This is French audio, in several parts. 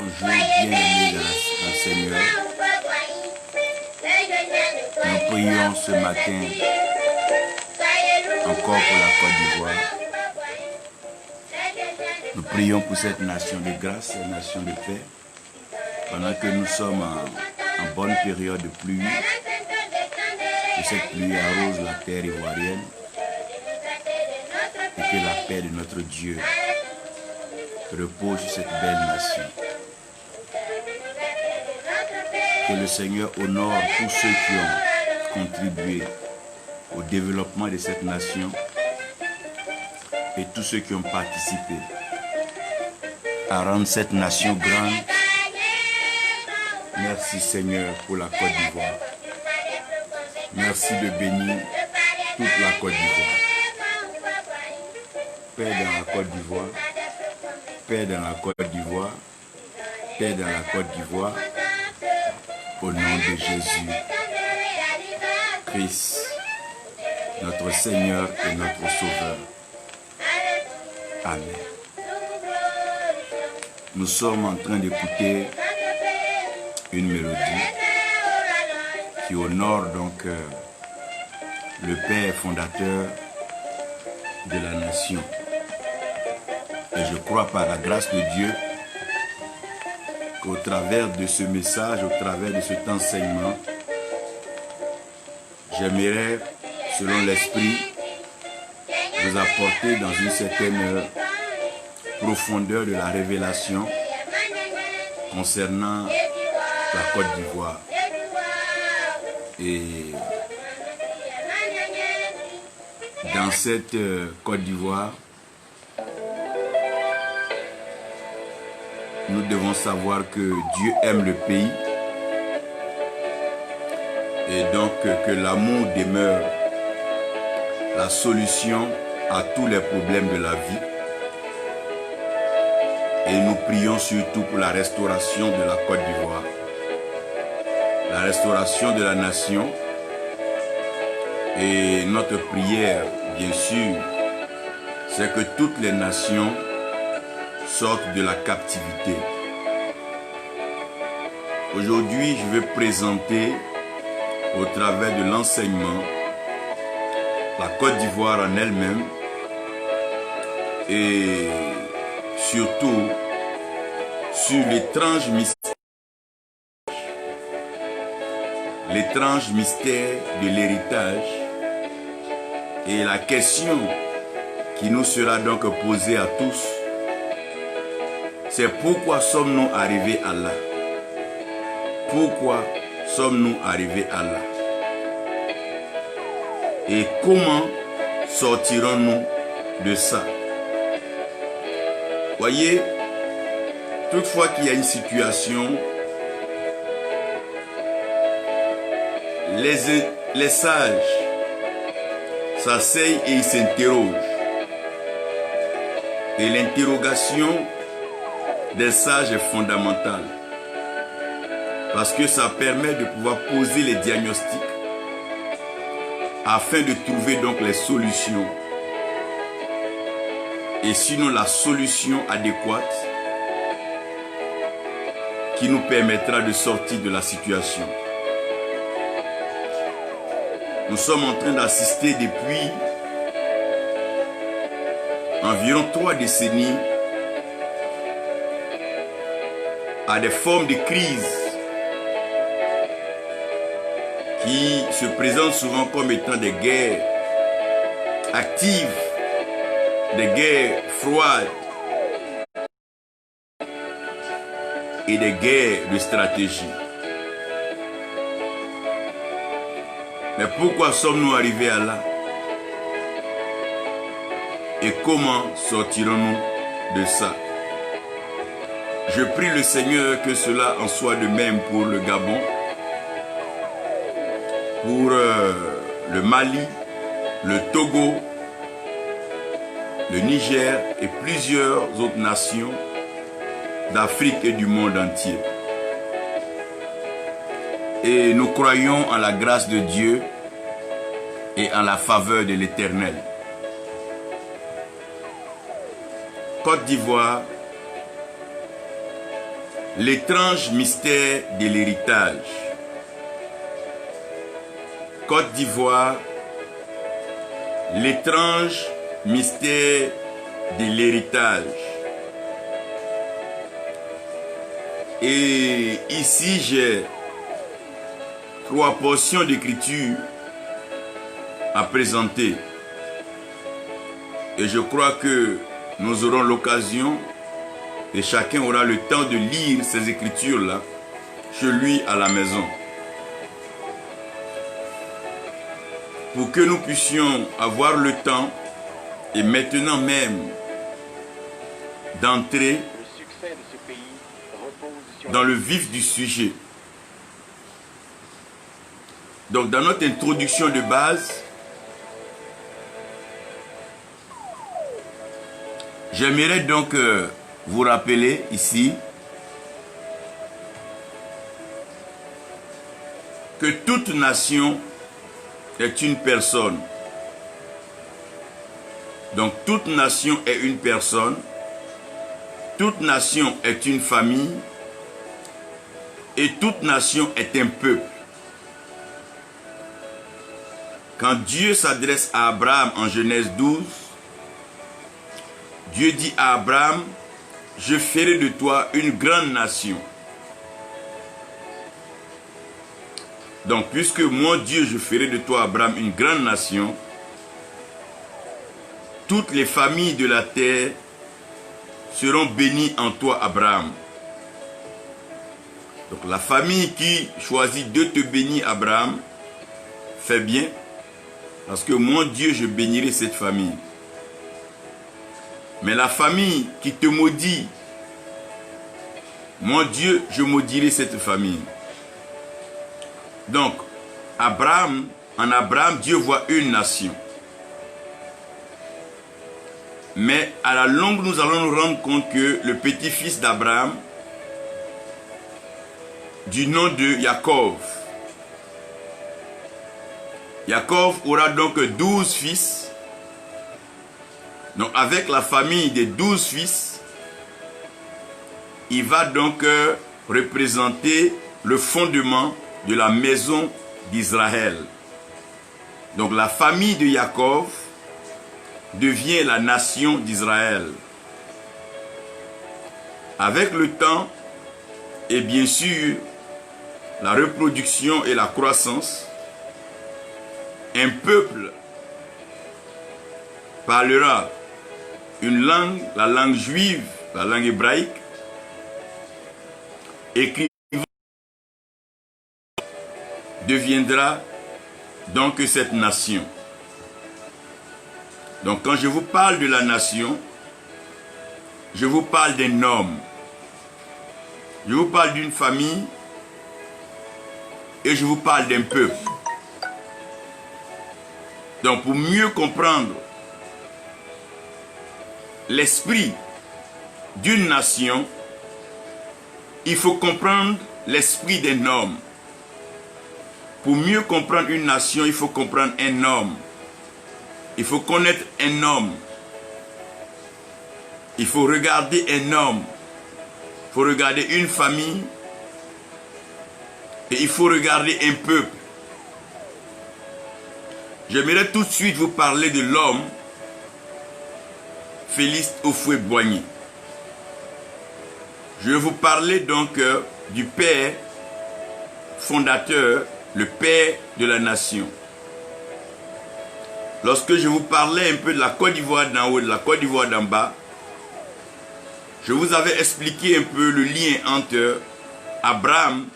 Bonjour, bien-aimés dans le Seigneur. Nous prions ce matin encore pour la Côte d'Ivoire. Nous prions pour cette nation de grâce, cette nation de paix. Pendant que nous sommes en bonne période de pluie, que cette pluie arrose la terre ivoirienne et que la paix de notre Dieu repose sur cette belle nation. Que le Seigneur honore tous ceux qui ont contribué au développement de cette nation et tous ceux qui ont participé à rendre cette nation grande. Merci Seigneur pour la Côte d'Ivoire. Merci de bénir toute la Côte d'Ivoire. Paix dans la Côte d'Ivoire. Paix dans la Côte d'Ivoire. Paix dans la Côte d'Ivoire. Au nom de Jésus Christ, notre Seigneur et notre Sauveur. Amen. Nous sommes en train d'écouter une mélodie qui honore donc le Père fondateur de la nation. Et je crois par la grâce de Dieu qu'au travers de ce message, au travers de cet enseignement, j'aimerais, selon l'Esprit, vous apporter dans une certaine profondeur de la révélation concernant la Côte d'Ivoire. Et dans cette Côte d'Ivoire, nous devons savoir que Dieu aime le pays et donc que l'amour demeure la solution à tous les problèmes de la vie. Et nous prions surtout pour la restauration de la Côte d'Ivoire, la restauration de la nation. Et notre prière, bien sûr, c'est que toutes les nations sortent de la captivité. Aujourd'hui, je vais présenter au travers de l'enseignement la Côte d'Ivoire en elle-même et surtout sur l'étrange mystère de l'héritage et la question qui nous sera donc posée à tous, c'est pourquoi sommes-nous arrivés à là? Pourquoi sommes-nous arrivés à là? Et comment sortirons-nous de ça? Voyez, toutefois qu'il y a une situation, les sages s'asseyent et ils s'interrogent. Et l'interrogation des sages est fondamentale. Parce que ça permet de pouvoir poser les diagnostics afin de trouver donc les solutions. Et sinon la solution adéquate qui nous permettra de sortir de la situation. Nous sommes en train d'assister depuis environ 3 décennies à des formes de crise qui se présentent souvent comme étant des guerres actives, des guerres froides et des guerres de stratégie. Mais pourquoi sommes-nous arrivés à là? Et comment sortirons-nous de ça? Je prie le Seigneur que cela en soit de même pour le Gabon, pour le Mali, le Togo, le Niger et plusieurs autres nations d'Afrique et du monde entier. Et nous croyons en la grâce de Dieu et en la faveur de l'Éternel. Côte d'Ivoire, l'étrange mystère de l'héritage. Côte d'Ivoire, l'étrange mystère de l'héritage. Et ici, j'ai 3 portions d'écriture à présenter. Et je crois que nous aurons l'occasion et chacun aura le temps de lire ces écritures-là chez lui à la maison. Pour que nous puissions avoir le temps et maintenant même d'entrer dans le vif du sujet. Donc dans notre introduction de base, j'aimerais donc vous rappeler ici que toute nation est une personne. Donc toute nation est une personne, toute nation est une famille et toute nation est un peuple. Quand Dieu s'adresse à Abraham en Genèse 12, Dieu dit à Abraham, je ferai de toi une grande nation. Donc, puisque moi, Dieu, je ferai de toi, Abraham, une grande nation, toutes les familles de la terre seront bénies en toi, Abraham. Donc, la famille qui choisit de te bénir, Abraham, fait bien, parce que moi, Dieu, je bénirai cette famille. Mais la famille qui te maudit, moi Dieu, je maudirai cette famille. Donc, en Abraham, Dieu voit une nation. Mais à la longue, nous allons nous rendre compte que le petit-fils d'Abraham, du nom de Jacob, Jacob aura donc 12 fils. Donc avec la famille des 12 fils, il va donc représenter le fondement de la maison d'Israël. Donc la famille de Jacob devient la nation d'Israël. Avec le temps, et bien sûr, la reproduction et la croissance, un peuple parlera une langue, la langue juive, la langue hébraïque, écrivant deviendra donc cette nation. Donc quand je vous parle de la nation, je vous parle d'un homme, je vous parle d'une famille et je vous parle d'un peuple. Donc pour mieux comprendre l'esprit d'une nation, il faut comprendre l'esprit d'un homme. Pour mieux comprendre une nation, il faut comprendre un homme. Il faut connaître un homme. Il faut regarder un homme. Il faut regarder une famille. Et il faut regarder un peuple. J'aimerais tout de suite vous parler de l'homme Félix Houphouët-Boigny. Je vais vous parler donc du père fondateur, le père de la nation. Lorsque je vous parlais un peu de la Côte d'Ivoire d'en haut et de la Côte d'Ivoire d'en bas, je vous avais expliqué un peu le lien entre Abraham,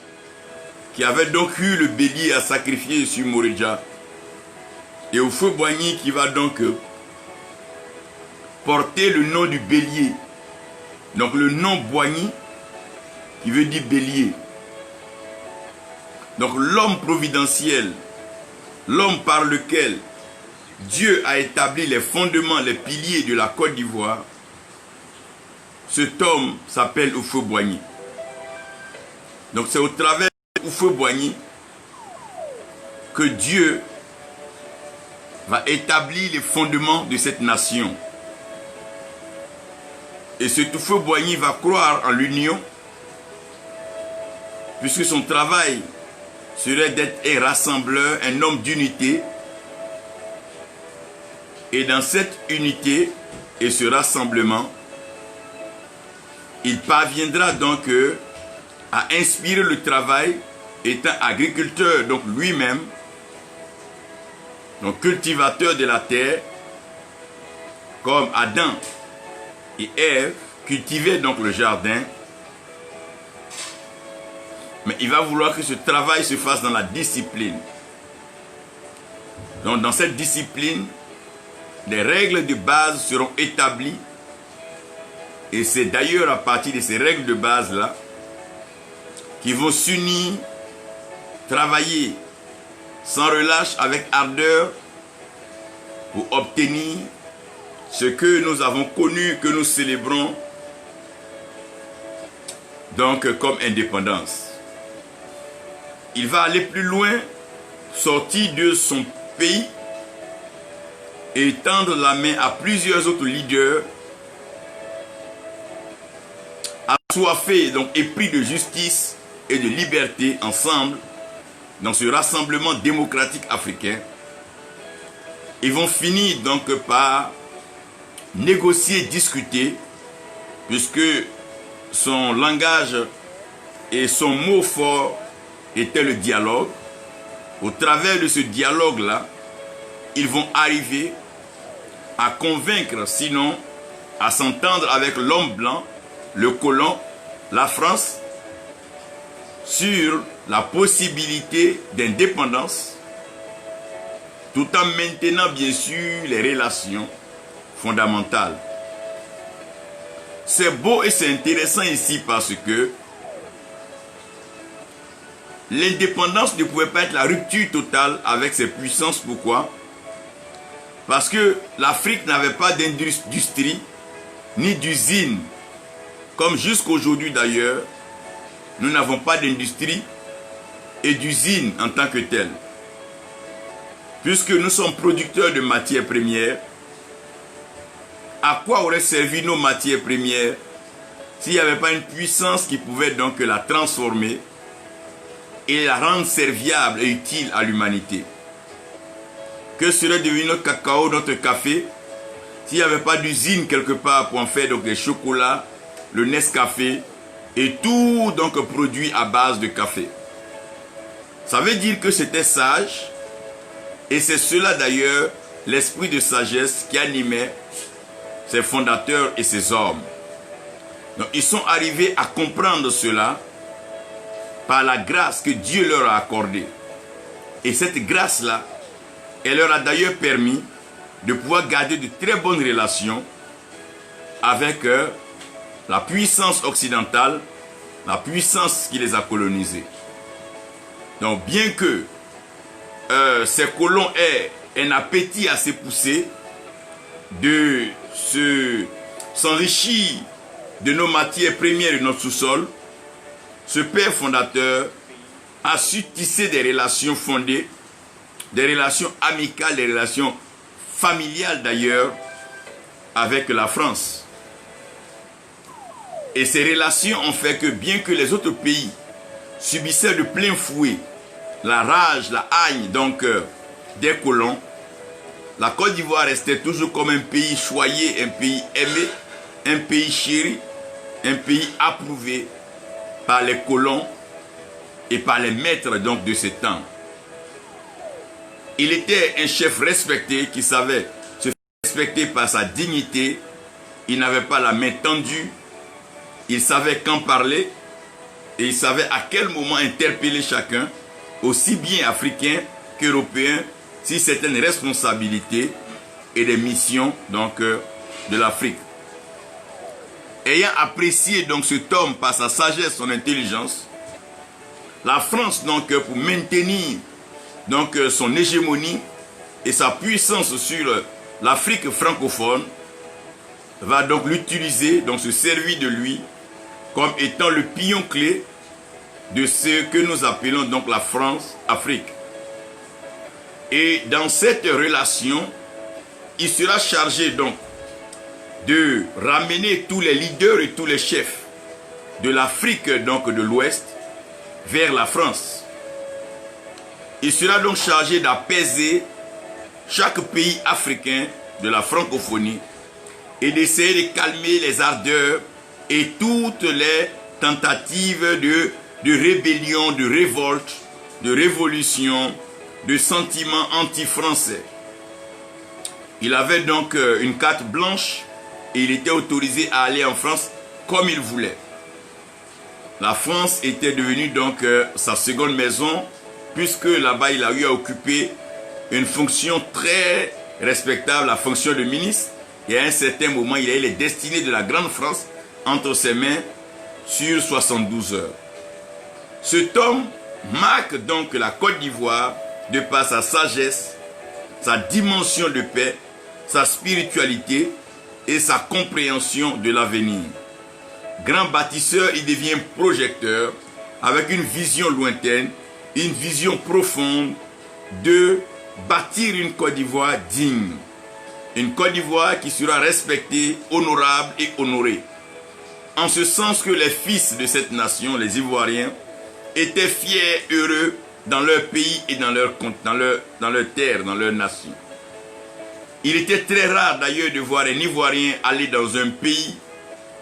qui avait donc eu le bélier à sacrifier sur Moridja, et Houphouët-Boigny qui va donc porter le nom du bélier. Donc le nom Boigny qui veut dire bélier. Donc l'homme providentiel, l'homme par lequel Dieu a établi les fondements, les piliers de la Côte d'Ivoire, cet homme s'appelle Houphouët-Boigny. Donc c'est au travers de Houphouët-Boigny que Dieu va établir les fondements de cette nation. Et ce Houphouët-Boigny va croire en l'union puisque son travail serait d'être un rassembleur, un homme d'unité. Et dans cette unité et ce rassemblement, il parviendra donc à inspirer le travail, étant agriculteur donc lui-même, donc cultivateur de la terre, comme Adam et Ève cultivaient donc le jardin. Mais il va vouloir que ce travail se fasse dans la discipline. Donc dans cette discipline, des règles de base seront établies. Et c'est d'ailleurs à partir de ces règles de base-là qu'ils vont s'unir, travailler sans relâche, avec ardeur, pour obtenir ce que nous avons connu, que nous célébrons donc comme indépendance. Il va aller plus loin, sortir de son pays et tendre la main à plusieurs autres leaders assoiffés, donc épris de justice et de liberté ensemble dans ce rassemblement démocratique africain. Ils vont finir donc par négocier, discuter, puisque son langage et son mot fort était le dialogue. Au travers de ce dialogue-là, ils vont arriver à convaincre, sinon à s'entendre avec l'homme blanc, le colon, la France, sur la possibilité d'indépendance, tout en maintenant bien sûr les relations fondamentales. C'est beau et c'est intéressant ici parce que l'indépendance ne pouvait pas être la rupture totale avec ses puissances. Pourquoi? Parce que l'Afrique n'avait pas d'industrie ni d'usine. Comme jusqu'aujourd'hui d'ailleurs, nous n'avons pas d'industrie et d'usine en tant que telle. Puisque nous sommes producteurs de matières premières, à quoi auraient servi nos matières premières s'il n'y avait pas une puissance qui pouvait donc la transformer et la rendre serviable et utile à l'humanité? Que serait devenu notre cacao, notre café, s'il n'y avait pas d'usine quelque part pour en faire donc des chocolats, le Nescafé et tout donc produit à base de café? Ça veut dire que c'était sage, et c'est cela d'ailleurs l'esprit de sagesse qui animait ses fondateurs et ses hommes. Donc ils sont arrivés à comprendre cela par la grâce que Dieu leur a accordée. Et cette grâce-là, elle leur a d'ailleurs permis de pouvoir garder de très bonnes relations avec la puissance occidentale, la puissance qui les a colonisés. Donc bien que ces colons aient un appétit assez poussé de s'enrichir de nos matières premières et de notre sous-sol, ce père fondateur a su tisser des relations fondées, des relations amicales, des relations familiales d'ailleurs, avec la France. Et ces relations ont fait que bien que les autres pays subissaient de plein fouet la rage, la haine donc des colons, la Côte d'Ivoire restait toujours comme un pays choyé, un pays aimé, un pays chéri, un pays approuvé par les colons et par les maîtres donc de ce temps. Il était un chef respecté qui savait se faire respecter par sa dignité. Il n'avait pas la main tendue. Il savait quand parler et il savait à quel moment interpeller chacun, aussi bien africain qu'européen, si c'était une responsabilité et des missions donc de l'Afrique. Ayant apprécié donc cet homme par sa sagesse, son intelligence, la France donc pour maintenir donc son hégémonie et sa puissance sur l'Afrique francophone, va donc l'utiliser, donc se servir de lui comme étant le pion clé de ce que nous appelons donc la France-Afrique. Et dans cette relation, il sera chargé donc de ramener tous les leaders et tous les chefs de l'Afrique donc de l'Ouest vers la France. Il sera donc chargé d'apaiser chaque pays africain de la francophonie et d'essayer de calmer les ardeurs et toutes les tentatives de rébellion, de révolte, de révolution, de sentiments anti-français. Il avait donc une carte blanche et il était autorisé à aller en France comme il voulait. La France était devenue donc sa seconde maison, puisque là-bas il a eu à occuper une fonction très respectable, la fonction de ministre. Et à un certain moment, il a eu les destinées de la Grande France entre ses mains sur 72 heures. Cet homme marque donc la Côte d'Ivoire de par sa sagesse, sa dimension de paix, sa spiritualité et sa compréhension de l'avenir. Grand bâtisseur, il devient projecteur avec une vision lointaine, une vision profonde de bâtir une Côte d'Ivoire digne. Une Côte d'Ivoire qui sera respectée, honorable et honorée. En ce sens que les fils de cette nation, les Ivoiriens, étaient fiers, heureux dans leur pays et dans leur terre, dans leur nation. Il était très rare d'ailleurs de voir un Ivoirien aller dans un pays,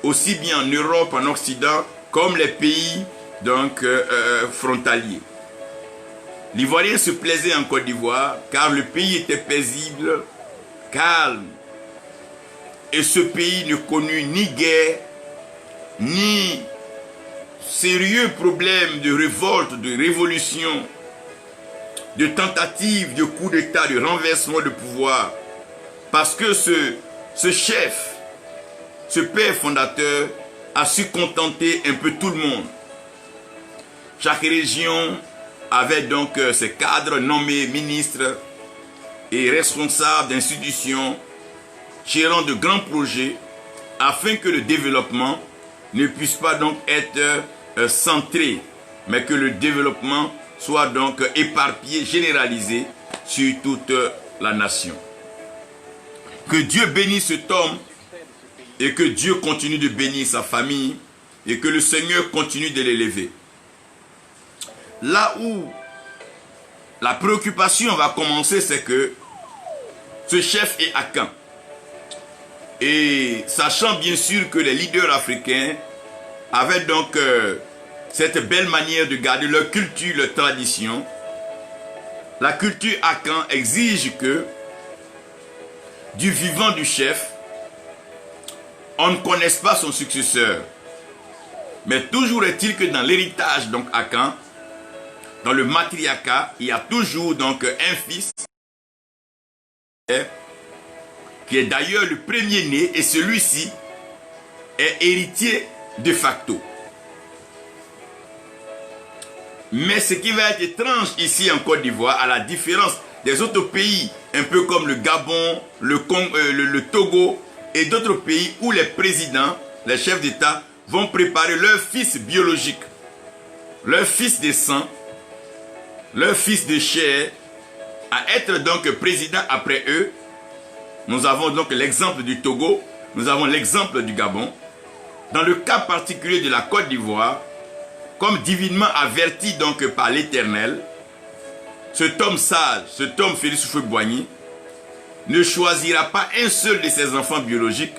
aussi bien en Europe, en Occident, comme les pays donc, frontaliers. L'Ivoirien se plaisait en Côte d'Ivoire car le pays était paisible, calme. Et ce pays ne connut ni guerre, ni sérieux problèmes de révolte, de révolution, de tentative, de coup d'État, de renversement de pouvoir. Parce que ce chef, ce père fondateur, a su contenter un peu tout le monde. Chaque région avait donc ses cadres nommés ministres et responsables d'institutions, gérant de grands projets, afin que le développement ne puisse pas donc être centré, mais que le développement soit donc éparpillé, généralisé sur toute la nation. Que Dieu bénisse cet homme et que Dieu continue de bénir sa famille et que le Seigneur continue de l'élever. Là où la préoccupation va commencer, c'est que ce chef est Akan. Et sachant bien sûr que les leaders africains avaient donc cette belle manière de garder leur culture, leur tradition, la culture Akan exige que du vivant du chef, on ne connaisse pas son successeur. Mais toujours est-il que dans l'héritage donc Akan, dans le matriarcat, il y a toujours donc un fils qui est d'ailleurs le premier-né et celui-ci est héritier de facto. Mais ce qui va être étrange ici en Côte d'Ivoire, à la différence des autres pays, un peu comme le Gabon, le Togo et d'autres pays où les présidents, les chefs d'État vont préparer leur fils biologique, leur fils de sang, leur fils de chair, à être donc président après eux. Nous avons donc l'exemple du Togo, nous avons l'exemple du Gabon. Dans le cas particulier de la Côte d'Ivoire, comme divinement averti donc par l'Éternel, cet homme sage, cet homme Félix Houphouët-Boigny, ne choisira pas un seul de ses enfants biologiques.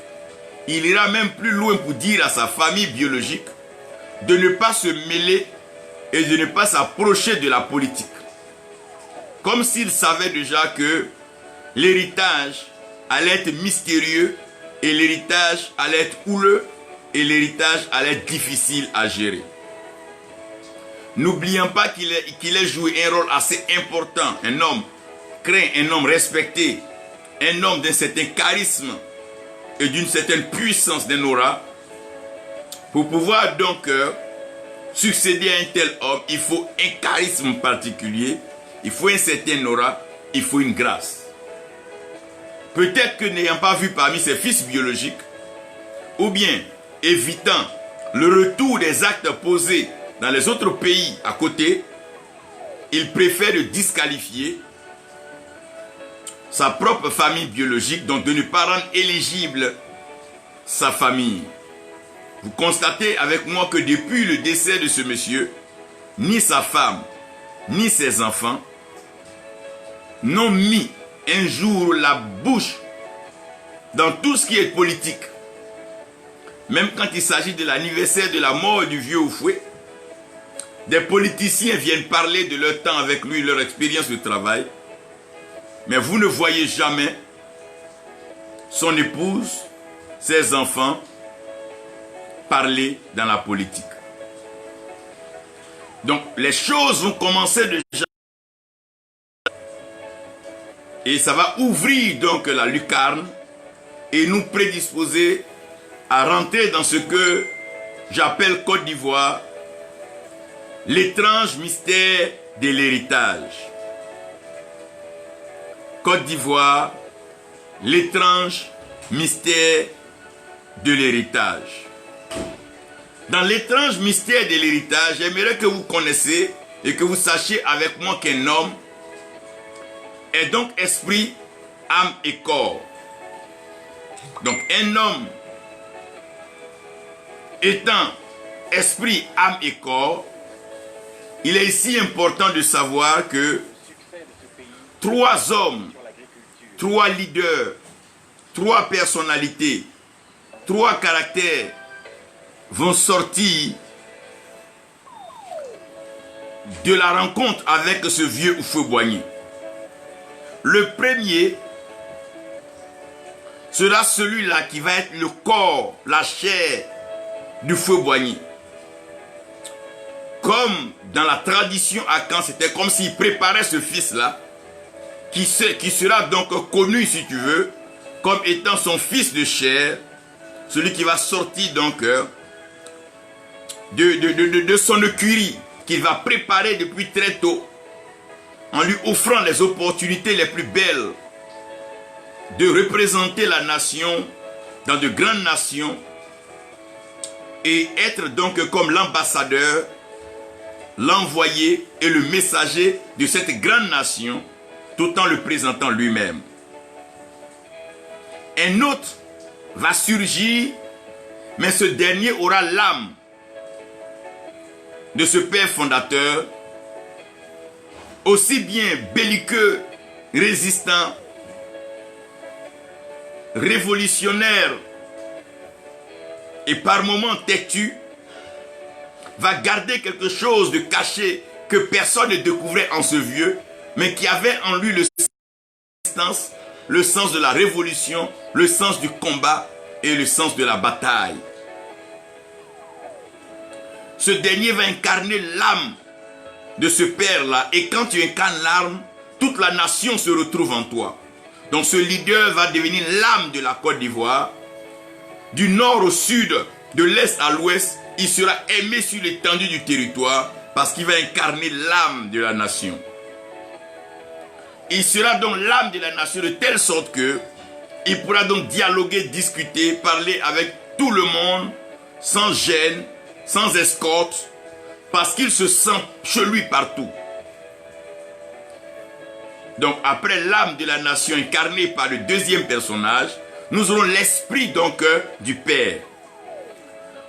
Il ira même plus loin pour dire à sa famille biologique de ne pas se mêler et de ne pas s'approcher de la politique. Comme s'il savait déjà que l'héritage allait être mystérieux et l'héritage allait être houleux et l'héritage allait être difficile à gérer. N'oublions pas qu'il ait joué un rôle assez important, un homme craint, un homme respecté, un homme d'un certain charisme et d'une certaine puissance d'un aura. Pour pouvoir donc succéder à un tel homme, il faut un charisme particulier, il faut un certain aura, il faut une grâce. Peut-être que n'ayant pas vu parmi ses fils biologiques, ou bien évitant le retour des actes posés dans les autres pays à côté, il préfère de disqualifier sa propre famille biologique, donc de ne pas rendre éligible sa famille. Vous constatez avec moi que depuis le décès de ce monsieur, ni sa femme, ni ses enfants n'ont mis un jour la bouche dans tout ce qui est politique. Même quand il s'agit de l'anniversaire de la mort du vieux Oufoué, des politiciens viennent parler de leur temps avec lui, leur expérience de travail. Mais vous ne voyez jamais son épouse, ses enfants parler dans la politique. Donc les choses vont commencer déjà. Et ça va ouvrir donc la lucarne et nous prédisposer à rentrer dans ce que j'appelle Côte d'Ivoire l'étrange mystère de l'héritage. Côte d'Ivoire, l'étrange mystère de l'héritage. Dans l'étrange mystère de l'héritage, j'aimerais que vous connaissiez et que vous sachiez avec moi qu'un homme est donc esprit, âme et corps. Donc un homme étant esprit, âme et corps, il est ici important de savoir que 3 hommes, 3 leaders, 3 personnalités, 3 caractères vont sortir de la rencontre avec ce vieux Houphouët-Boigny. Le premier sera celui-là qui va être le corps, la chair du Houphouët-Boigny. Comme dans la tradition à Caen, c'était comme s'il préparait ce fils-là, qui sera donc connu, si tu veux, comme étant son fils de chair, celui qui va sortir donc de son écurie, qu'il va préparer depuis très tôt, en lui offrant les opportunités les plus belles de représenter la nation dans de grandes nations et être donc comme l'ambassadeur, l'envoyé et le messager de cette grande nation tout en le présentant lui-même. Un autre va surgir, mais ce dernier aura l'âme de ce père fondateur, aussi bien belliqueux, résistant, révolutionnaire et par moments têtu, va garder quelque chose de caché que personne ne découvrait en ce vieux, mais qui avait en lui le sens de la révolution, le sens du combat et le sens de la bataille. Ce dernier va incarner l'âme de ce père-là, et quand tu incarnes l'âme, toute la nation se retrouve en toi. Donc ce leader va devenir l'âme de la Côte d'Ivoire, du nord au sud, de l'est à l'ouest. Il sera aimé sur l'étendue du territoire parce qu'il va incarner l'âme de la nation. Il sera donc l'âme de la nation de telle sorte que il pourra donc dialoguer, discuter, parler avec tout le monde sans gêne, sans escorte, parce qu'il se sent chez lui partout. Donc après l'âme de la nation incarnée par le deuxième personnage, nous aurons l'esprit donc du Père.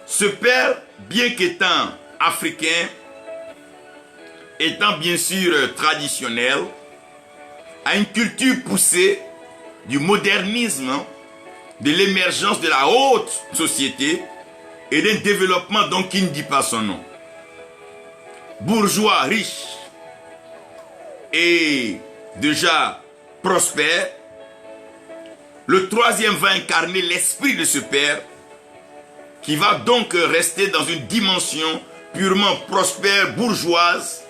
Ce Père, bien qu'étant africain, étant bien sûr traditionnel, a une culture poussée du modernisme, de l'émergence de la haute société et d'un développement donc qui ne dit pas son nom. Bourgeois riche et déjà prospère, le troisième va incarner l'esprit de ce père qui va donc rester dans une dimension purement prospère, bourgeoise,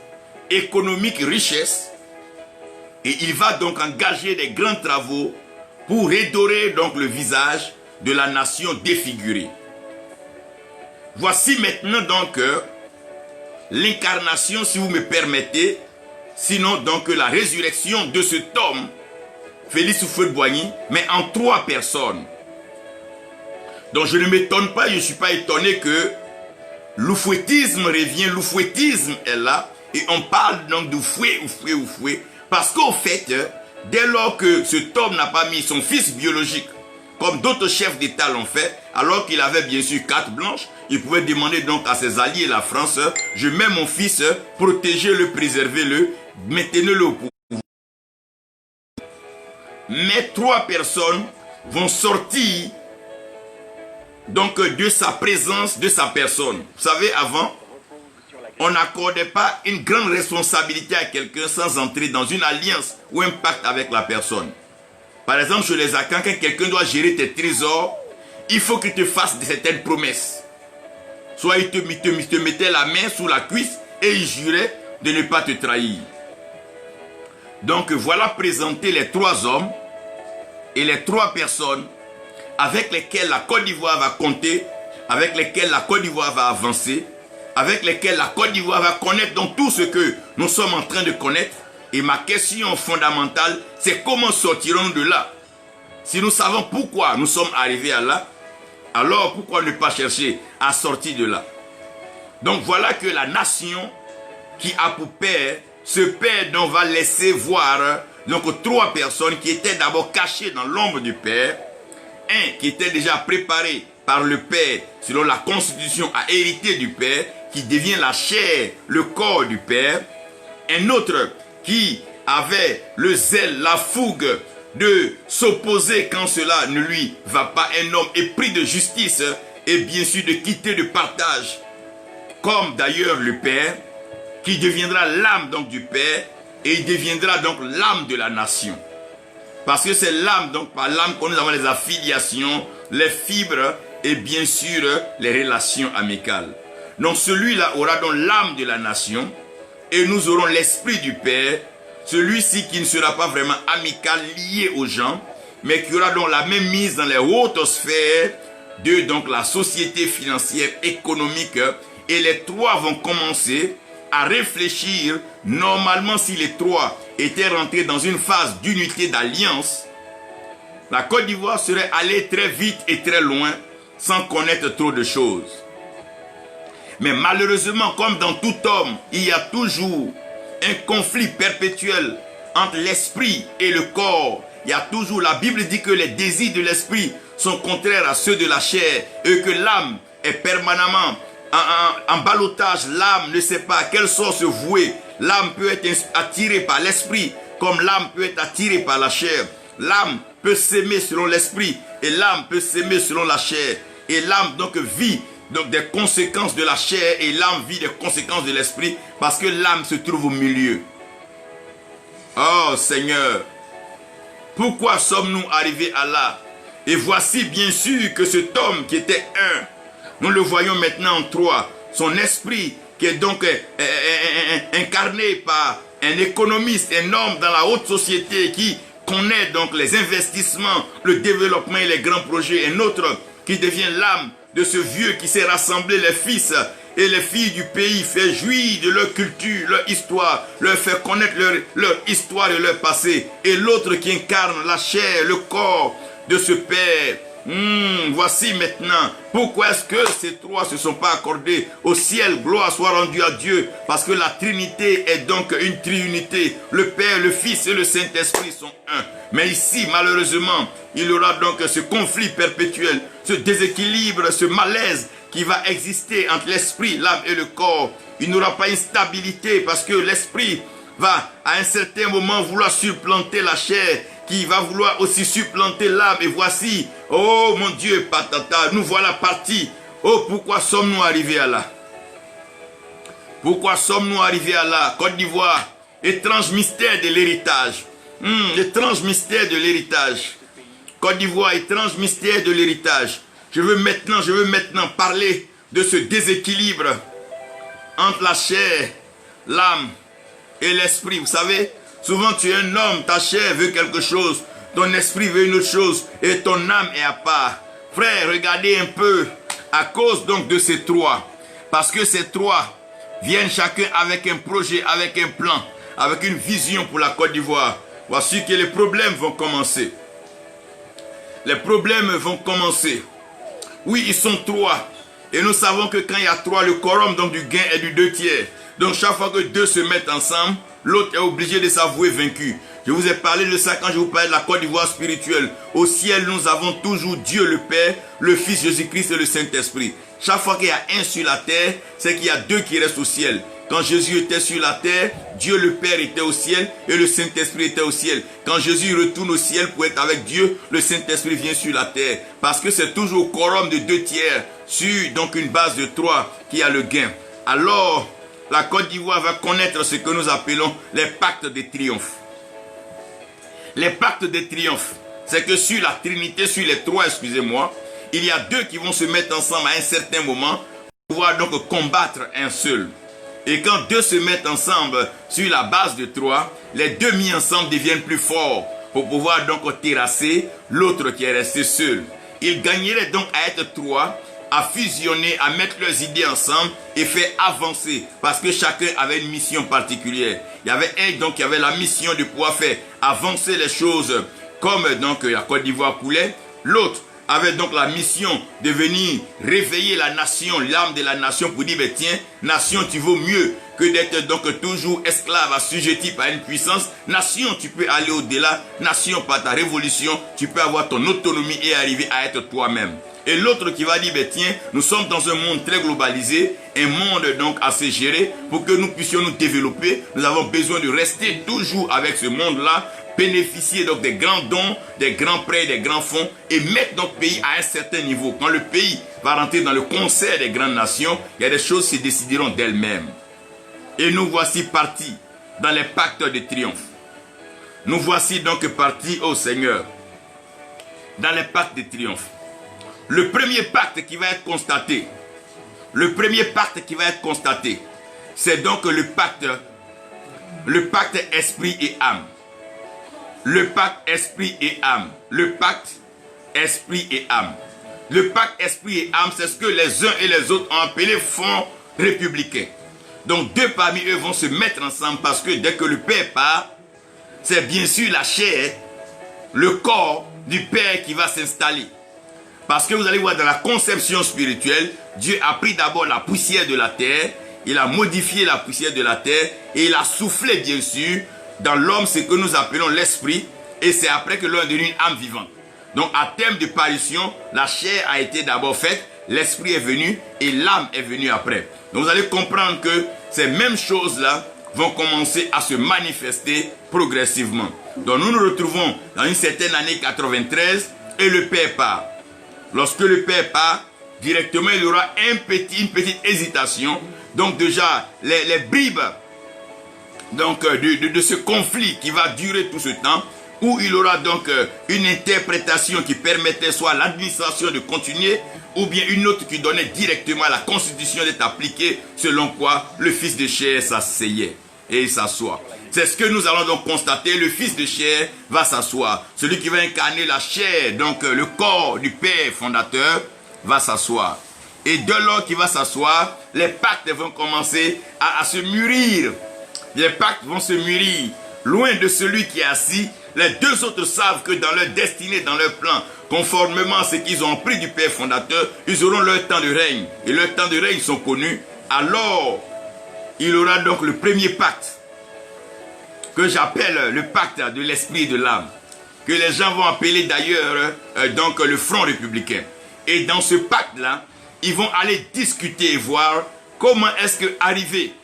économique, richesse, et il va donc engager des grands travaux pour redorer donc le visage de la nation défigurée. Voici maintenant donc l'incarnation, si vous me permettez, sinon donc la résurrection de cet homme, Félix Houphouët-Boigny, mais en 3 personnes. Donc je ne m'étonne pas, je ne suis pas étonné que l'oufouettisme revient, l'oufouettisme est là, et on parle donc d'Oufoué, parce qu'au fait, dès lors que cet homme n'a pas mis son fils biologique, comme d'autres chefs d'État l'ont fait, alors qu'il avait bien sûr carte blanche, il pouvait demander donc à ses alliés, la France, je mets mon fils, protégez-le, préservez-le, mettez-le au pouvoir. Mais 3 personnes vont sortir donc de sa présence, de sa personne. Vous savez, avant, on n'accordait pas une grande responsabilité à quelqu'un sans entrer dans une alliance ou un pacte avec la personne. Par exemple, chez les Akans, quand quelqu'un doit gérer tes trésors, il faut qu'il te fasse certaines promesses. Soit il te mettait la main sous la cuisse et il jurait de ne pas te trahir. Donc voilà présenté les 3 hommes et les 3 personnes avec lesquelles la Côte d'Ivoire va compter, avec lesquelles la Côte d'Ivoire va avancer, avec lesquelles la Côte d'Ivoire va connaître donc tout ce que nous sommes en train de connaître. Et ma question fondamentale, c'est comment sortirons-nous de là? Si nous savons pourquoi nous sommes arrivés à là, alors pourquoi ne pas chercher à sortir de là? Donc voilà que la nation qui a pour père, ce père dont va laisser voir donc 3 personnes qui étaient d'abord cachées dans l'ombre du père, un qui était déjà préparé par le père selon la constitution à hériter du père, qui devient la chair, le corps du père, un autre qui avait le zèle, la fougue de s'opposer quand cela ne lui va pas, un homme épris de justice et bien sûr de quitter le partage, comme d'ailleurs le père, qui deviendra l'âme donc du père et il deviendra donc l'âme de la nation. Parce que c'est l'âme, donc par l'âme que nous avons les affiliations, les fibres et bien sûr les relations amicales. Donc celui-là aura donc l'âme de la nation et nous aurons l'esprit du Père, celui-ci qui ne sera pas vraiment amical, lié aux gens, mais qui aura donc la même mise dans les hautes sphères de donc la société financière, économique, et les 3 vont commencer à réfléchir. Normalement, si les 3 étaient rentrés dans une phase d'unité d'alliance, la Côte d'Ivoire serait allée très vite et très loin sans connaître trop de choses. Mais malheureusement, comme dans tout homme, il y a toujours un conflit perpétuel entre l'esprit et le corps. Il y a toujours, la Bible dit que les désirs de l'esprit sont contraires à ceux de la chair et que l'âme est permanemment en ballottage. L'âme ne sait pas à quel sort se vouer. L'âme peut être attirée par l'esprit comme l'âme peut être attirée par la chair. L'âme peut s'aimer selon l'esprit et l'âme peut s'aimer selon la chair. Et l'âme donc vit donc des conséquences de la chair et l'âme vit des conséquences de l'esprit parce que l'âme se trouve au milieu. Oh Seigneur, pourquoi sommes-nous arrivés à là? Et voici bien sûr que cet homme qui était un, nous le voyons maintenant en 3, son esprit qui est donc incarné par un économiste, un homme dans la haute société qui connaît donc les investissements, le développement et les grands projets, un autre qui devient l'âme de ce vieux qui s'est rassemblé les fils et les filles du pays, fait jouir de leur culture, leur histoire, leur faire connaître leur histoire et leur passé. Et l'autre qui incarne la chair, le corps de ce père. Voici maintenant pourquoi est-ce que ces 3 se sont pas accordés au ciel. Gloire soit rendue à Dieu, parce que la Trinité est donc une triunité. Le Père, le Fils et le Saint-Esprit sont un. Mais ici, malheureusement, il y aura donc ce conflit perpétuel, ce déséquilibre, ce malaise qui va exister entre l'esprit, l'âme et le corps. Il n'y aura pas une stabilité parce que l'esprit va à un certain moment vouloir supplanter la chair, qui va vouloir aussi supplanter l'âme. Et voici, oh mon Dieu, patata, nous voilà partis. Oh, pourquoi sommes-nous arrivés à là? Pourquoi sommes-nous arrivés à là? Côte d'Ivoire, étrange mystère de l'héritage. Étrange mystère de l'héritage. Côte d'Ivoire, étrange mystère de l'héritage. Je veux maintenant parler de ce déséquilibre entre la chair, l'âme et l'esprit. Vous savez, souvent tu es un homme, ta chair veut quelque chose, ton esprit veut une autre chose et ton âme est à part. Frère, regardez un peu, à cause donc de ces 3, parce que ces 3 viennent chacun avec un projet, avec un plan, avec une vision pour la Côte d'Ivoire. Voici que les problèmes vont commencer. Les problèmes vont commencer. Oui, ils sont 3. Et nous savons que quand il y a 3, le quorum donc du gain est du 2/3. Donc chaque fois que 2 se mettent ensemble, l'autre est obligé de s'avouer vaincu. Je vous ai parlé de ça quand je vous parlais de la Côte d'Ivoire spirituelle. Au ciel, nous avons toujours Dieu le Père, le Fils Jésus-Christ et le Saint-Esprit. Chaque fois qu'il y a un sur la terre, c'est qu'il y a deux qui restent au ciel. Quand Jésus était sur la terre, Dieu le Père était au ciel et le Saint-Esprit était au ciel. Quand Jésus retourne au ciel pour être avec Dieu, le Saint-Esprit vient sur la terre. Parce que c'est toujours au quorum de 2 tiers sur donc une base de 3 qui a le gain. Alors, la Côte d'Ivoire va connaître ce que nous appelons les pactes de triomphe. Les pactes de triomphe, c'est que sur la Trinité, sur les 3, excusez-moi, il y a 2 qui vont se mettre ensemble à un certain moment pour pouvoir donc combattre un seul. Et quand 2 se mettent ensemble sur la base de 3, les 2 mis ensemble deviennent plus forts pour pouvoir donc terrasser l'autre qui est resté seul. Ils gagneraient donc à être 3, à fusionner, à mettre leurs idées ensemble et faire avancer. Parce que chacun avait une mission particulière. Il y avait un donc qui avait la mission de pouvoir faire avancer les choses comme donc la Côte d'Ivoire coulait. L'autre avait donc la mission de venir réveiller la nation, l'âme de la nation pour dire, mais tiens, nation, tu vaux mieux que d'être donc toujours esclave, assujetti par une puissance. Nation, tu peux aller au-delà. Nation, par ta révolution, tu peux avoir ton autonomie et arriver à être toi-même. Et l'autre qui va dire, ben tiens, nous sommes dans un monde très globalisé, un monde donc assez géré, pour que nous puissions nous développer, nous avons besoin de rester toujours avec ce monde-là, bénéficier donc des grands dons, des grands prêts, des grands fonds, et mettre notre pays à un certain niveau. Quand le pays va rentrer dans le concert des grandes nations, il y a des choses qui se décideront d'elles-mêmes. Et nous voici partis dans les pactes de triomphe. Nous voici donc partis, ô Seigneur, dans les pactes de triomphe. Le premier pacte qui va être constaté, c'est donc le pacte esprit et âme. Le pacte esprit et âme. Le pacte esprit et âme. Le pacte esprit et âme, c'est ce que les uns et les autres ont appelé fonds républicains. Donc 2 parmi eux vont se mettre ensemble parce que dès que le Père part, c'est bien sûr la chair, le corps du Père qui va s'installer. Parce que vous allez voir dans la conception spirituelle, Dieu a pris d'abord la poussière de la terre, il a modifié la poussière de la terre et il a soufflé bien sûr dans l'homme ce que nous appelons l'esprit, et c'est après que l'homme est devenu une âme vivante. Donc à terme de parution, la chair a été d'abord faite, l'esprit est venu et l'âme est venue après. Donc vous allez comprendre que ces mêmes choses-là vont commencer à se manifester progressivement. Donc nous nous retrouvons dans une certaine année 93 et le Père part. Lorsque le Père part, directement il y aura une petite hésitation. Donc déjà les bribes donc, de ce conflit qui va durer tout ce temps, où il y aura donc une interprétation qui permettait soit l'administration de continuer, ou bien une autre qui donnait directement la constitution d'être appliquée, selon quoi le fils de chair s'asseyait et il s'assoit. C'est ce que nous allons donc constater, le fils de chair va s'asseoir. Celui qui va incarner la chair, donc le corps du Père fondateur, va s'asseoir. Et de lors qu'il va s'asseoir, les pactes vont commencer à se mûrir. Les pactes vont se mûrir. Loin de celui qui est assis, les 2 autres savent que dans leur destinée, dans leur plan, conformément à ce qu'ils ont appris du Père fondateur, ils auront leur temps de règne. Et leur temps de règne sont connus. Alors, il y aura donc le premier pacte, que j'appelle le pacte de l'esprit et de l'âme, que les gens vont appeler d'ailleurs donc le front républicain. Et dans ce pacte-là, ils vont aller discuter et voir comment est-ce que arriver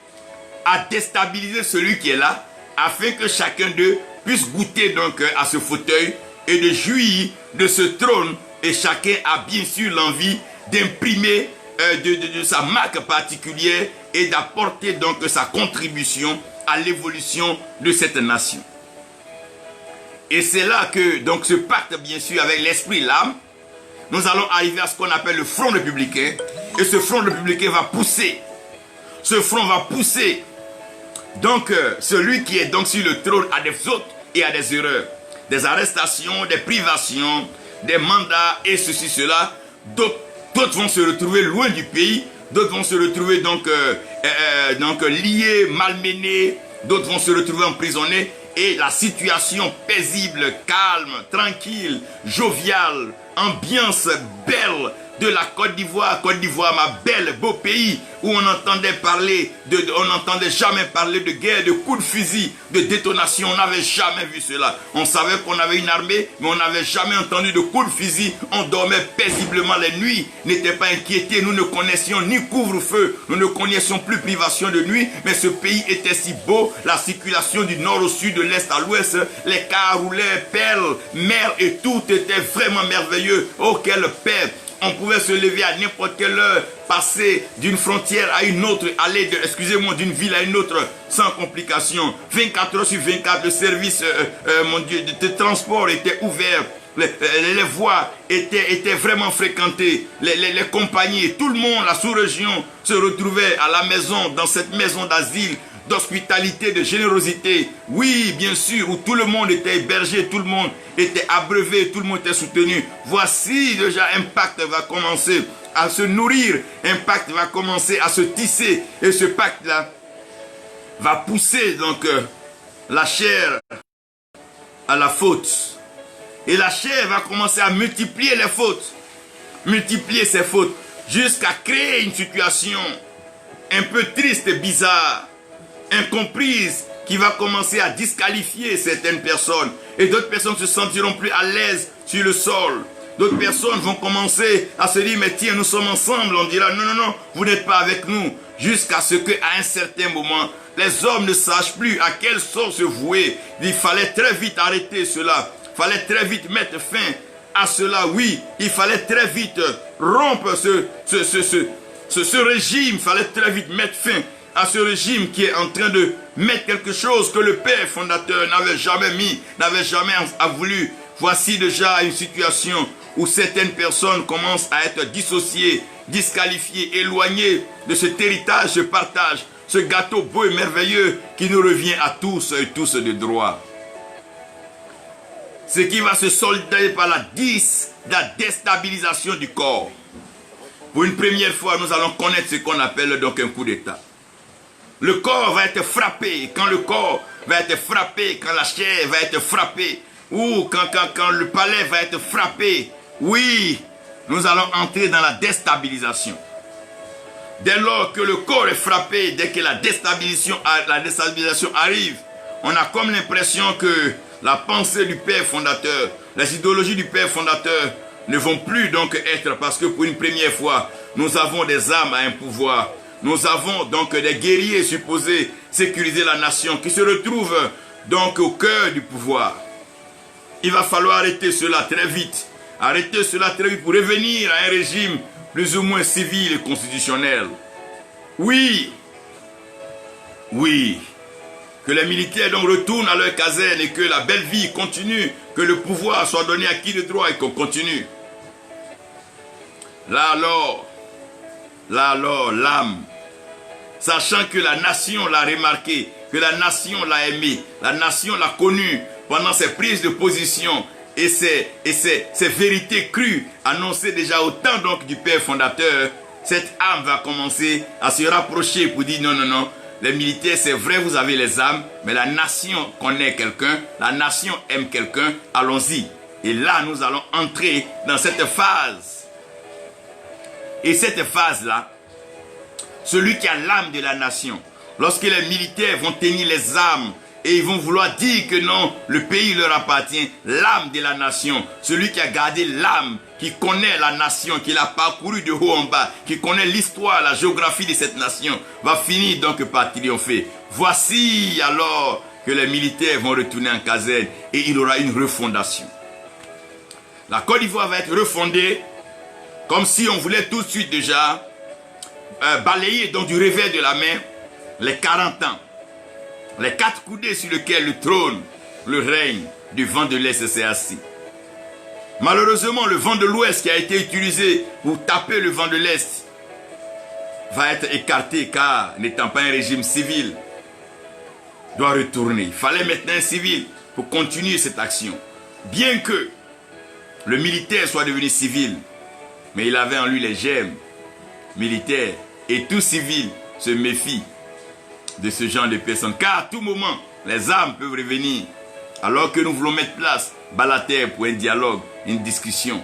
à déstabiliser celui qui est là, afin que chacun d'eux puisse goûter donc à ce fauteuil et de jouir de ce trône. Et chacun a bien sûr l'envie d'imprimer de sa marque particulière et d'apporter donc sa contribution à l'évolution de cette nation. Et c'est là que donc ce pacte bien sûr avec l'esprit et l'âme, nous allons arriver à ce qu'on appelle le front républicain. Et ce front républicain va pousser. Ce front va pousser donc celui qui est donc sur le trône à des fautes et à des erreurs. Des arrestations, des privations, des mandats et ceci, cela. D'autres vont se retrouver loin du pays. D'autres vont se retrouver donc liés, malmenés. D'autres vont se retrouver emprisonnés. Et la situation paisible, calme, tranquille, joviale, ambiance belle, de la Côte d'Ivoire. Côte d'Ivoire, ma belle, beau pays, où on entendait parler, on n'entendait jamais parler de guerre, de coups de fusil, de détonation. On n'avait jamais vu cela. On savait qu'on avait une armée, mais on n'avait jamais entendu de coups de fusil. On dormait paisiblement les nuits, n'était pas inquiété. Nous ne connaissions ni couvre-feu, nous ne connaissions plus privation de nuit, mais ce pays était si beau, la circulation du nord au sud, de l'est à l'ouest, les cars roulaient, perles, mer et tout était vraiment merveilleux. Oh, quelle paix! On pouvait se lever à n'importe quelle heure, passer d'une frontière à une autre, aller d'une ville à une autre, sans complication. 24 heures sur 24, le service mon Dieu, de transport était ouvert. Les voies étaient vraiment fréquentées. Les compagnies, tout le monde, la sous-région, se retrouvait à la maison, dans cette maison d'asile, d'hospitalité, de générosité. Oui, bien sûr, où tout le monde était hébergé, tout le monde était abreuvé, tout le monde était soutenu. Voici déjà un pacte va commencer à se nourrir, un pacte va commencer à se tisser. Et ce pacte-là va pousser donc la chair à la faute. Et la chair va commencer à multiplier les fautes, multiplier ses fautes, jusqu'à créer une situation un peu triste et bizarre, incomprise, qui va commencer à disqualifier certaines personnes. Et d'autres personnes se sentiront plus à l'aise sur le sol. D'autres personnes vont commencer à se dire, mais tiens, nous sommes ensemble. On dira, non, non, non, vous n'êtes pas avec nous. Jusqu'à ce qu'à un certain moment, les hommes ne sachent plus à quelle sort se vouer. Il fallait très vite arrêter cela. Il fallait très vite mettre fin à cela. Oui, il fallait très vite rompre ce régime. Il fallait très vite mettre fin à ce régime qui est en train de mettre quelque chose que le père fondateur n'avait jamais mis, n'avait jamais voulu. Voici déjà une situation où certaines personnes commencent à être dissociées, disqualifiées, éloignées de cet héritage, ce partage, ce gâteau beau et merveilleux qui nous revient à tous et tous de droit. Ce qui va se solder par la déstabilisation du corps. Pour une première fois, nous allons connaître ce qu'on appelle donc un coup d'État. Le corps va être frappé. Quand le corps va être frappé, quand la chair va être frappée, ou quand le palais va être frappé, oui, nous allons entrer dans la déstabilisation. Dès lors que le corps est frappé, dès que la déstabilisation arrive, on a comme l'impression que la pensée du père fondateur, les idéologies du père fondateur ne vont plus donc être, parce que pour une première fois, nous avons des âmes à un pouvoir. Nous avons donc des guerriers supposés sécuriser la nation qui se retrouvent donc au cœur du pouvoir. Il va falloir arrêter cela très vite. Arrêter cela très vite pour revenir à un régime plus ou moins civil et constitutionnel. Oui, oui, que les militaires donc retournent à leur caserne et que la belle vie continue, que le pouvoir soit donné à qui de droit et qu'on continue. Là alors, l'âme, sachant que la nation l'a remarqué, que la nation l'a aimé, la nation l'a connu pendant ses prises de position et ses vérités crues annoncées déjà au temps donc du père fondateur, cette âme va commencer à se rapprocher pour dire non, non, non, les militaires c'est vrai vous avez les âmes, mais la nation connaît quelqu'un, la nation aime quelqu'un, allons-y. Et là nous allons entrer dans cette phase. Et cette phase-là, celui qui a l'âme de la nation, lorsque les militaires vont tenir les armes et ils vont vouloir dire que non, le pays leur appartient, l'âme de la nation, celui qui a gardé l'âme, qui connaît la nation, qui l'a parcouru de haut en bas, qui connaît l'histoire, la géographie de cette nation, va finir donc par triompher. Voici alors que les militaires vont retourner en caserne et il y aura une refondation. La Côte d'Ivoire va être refondée comme si on voulait tout de suite déjà balayer donc du revers de la main les 40 ans. Les 4 coudées sur lesquelles le trône, le règne du vent de l'Est s'est assis. Malheureusement, le vent de l'Ouest qui a été utilisé pour taper le vent de l'Est va être écarté car, n'étant pas un régime civil, doit retourner. Il fallait maintenant un civil pour continuer cette action. Bien que le militaire soit devenu civil, mais il avait en lui les germes militaires et tout civil se méfie de ce genre de personnes. Car à tout moment, les armes peuvent revenir alors que nous voulons mettre place bas la terre pour un dialogue, une discussion.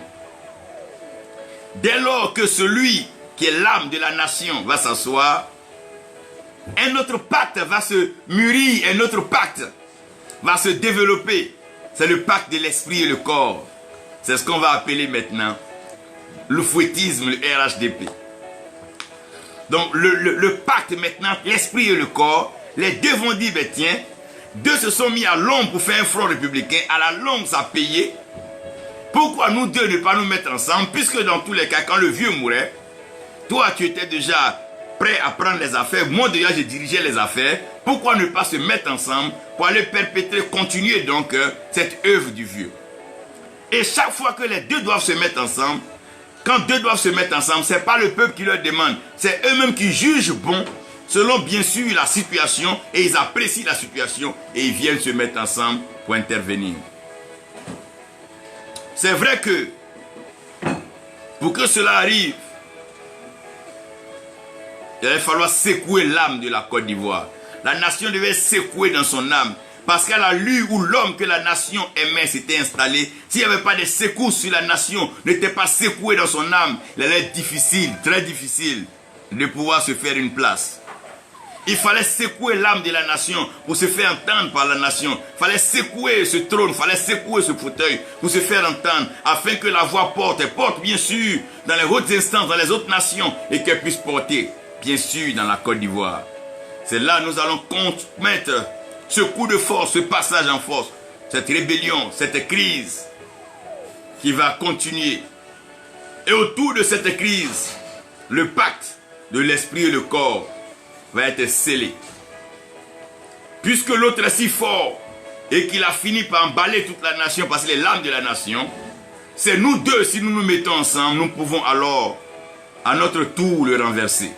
dès lors que celui qui est l'âme de la nation va s'asseoir, un autre pacte va se mûrir, un autre pacte va se développer. C'est le pacte de l'esprit et le corps. C'est ce qu'on va appeler maintenant le fouettisme, le RHDP. Donc le pacte maintenant, l'esprit et le corps, les deux vont dire, ben tiens, deux se sont mis à l'ombre pour faire un front républicain, à la longue ça a payé. Pourquoi nous deux ne pas nous mettre ensemble, puisque dans tous les cas, quand le vieux mourait, toi tu étais déjà prêt à prendre les affaires, moi déjà je dirigeais les affaires, pourquoi ne pas se mettre ensemble pour aller perpétrer, continuer donc cette œuvre du vieux. Et chaque fois que les deux doivent se mettre ensemble, quand deux doivent se mettre ensemble, ce n'est pas le peuple qui leur demande, c'est eux-mêmes qui jugent bon, selon bien sûr la situation, et ils apprécient la situation, et ils viennent se mettre ensemble pour intervenir. C'est vrai que, pour que cela arrive, il va falloir secouer l'âme de la Côte d'Ivoire. La nation devait secouer dans son âme. Parce qu'à la lieu où l'homme que la nation aimait s'était installé, s'il n'y avait pas de secousses sur la nation, n'était pas secoué dans son âme, il allait être difficile, très difficile, de pouvoir se faire une place. Il fallait secouer l'âme de la nation pour se faire entendre par la nation. Il fallait secouer ce trône, il fallait secouer ce fauteuil pour se faire entendre, afin que la voix porte, et porte bien sûr dans les hautes instances, dans les autres nations, et qu'elle puisse porter bien sûr dans la Côte d'Ivoire. C'est là que nous allons commettre ce coup de force, ce passage en force, cette rébellion, cette crise qui va continuer. Et autour de cette crise, le pacte de l'esprit et le corps va être scellé. Puisque l'autre est si fort et qu'il a fini par emballer toute la nation parce qu'il est l'âme de la nation, c'est nous deux, si nous nous mettons ensemble, nous pouvons alors à notre tour le renverser.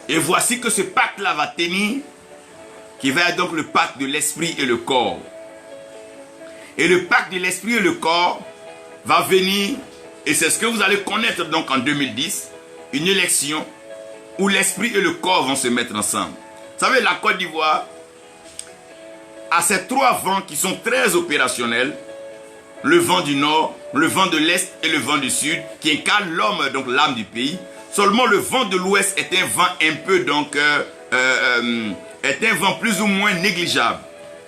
Et voici que ce pacte-là va tenir, qui va être donc le pacte de l'esprit et le corps. Et le pacte de l'esprit et le corps va venir, et c'est ce que vous allez connaître donc en 2010, une élection où l'esprit et le corps vont se mettre ensemble. Vous savez, la Côte d'Ivoire a ces trois vents qui sont très opérationnels, le vent du nord, le vent de l'est et le vent du sud, qui incarnent l'homme, donc l'âme du pays. Seulement le vent de l'ouest est un vent un peu donc... est un vent plus ou moins négligeable.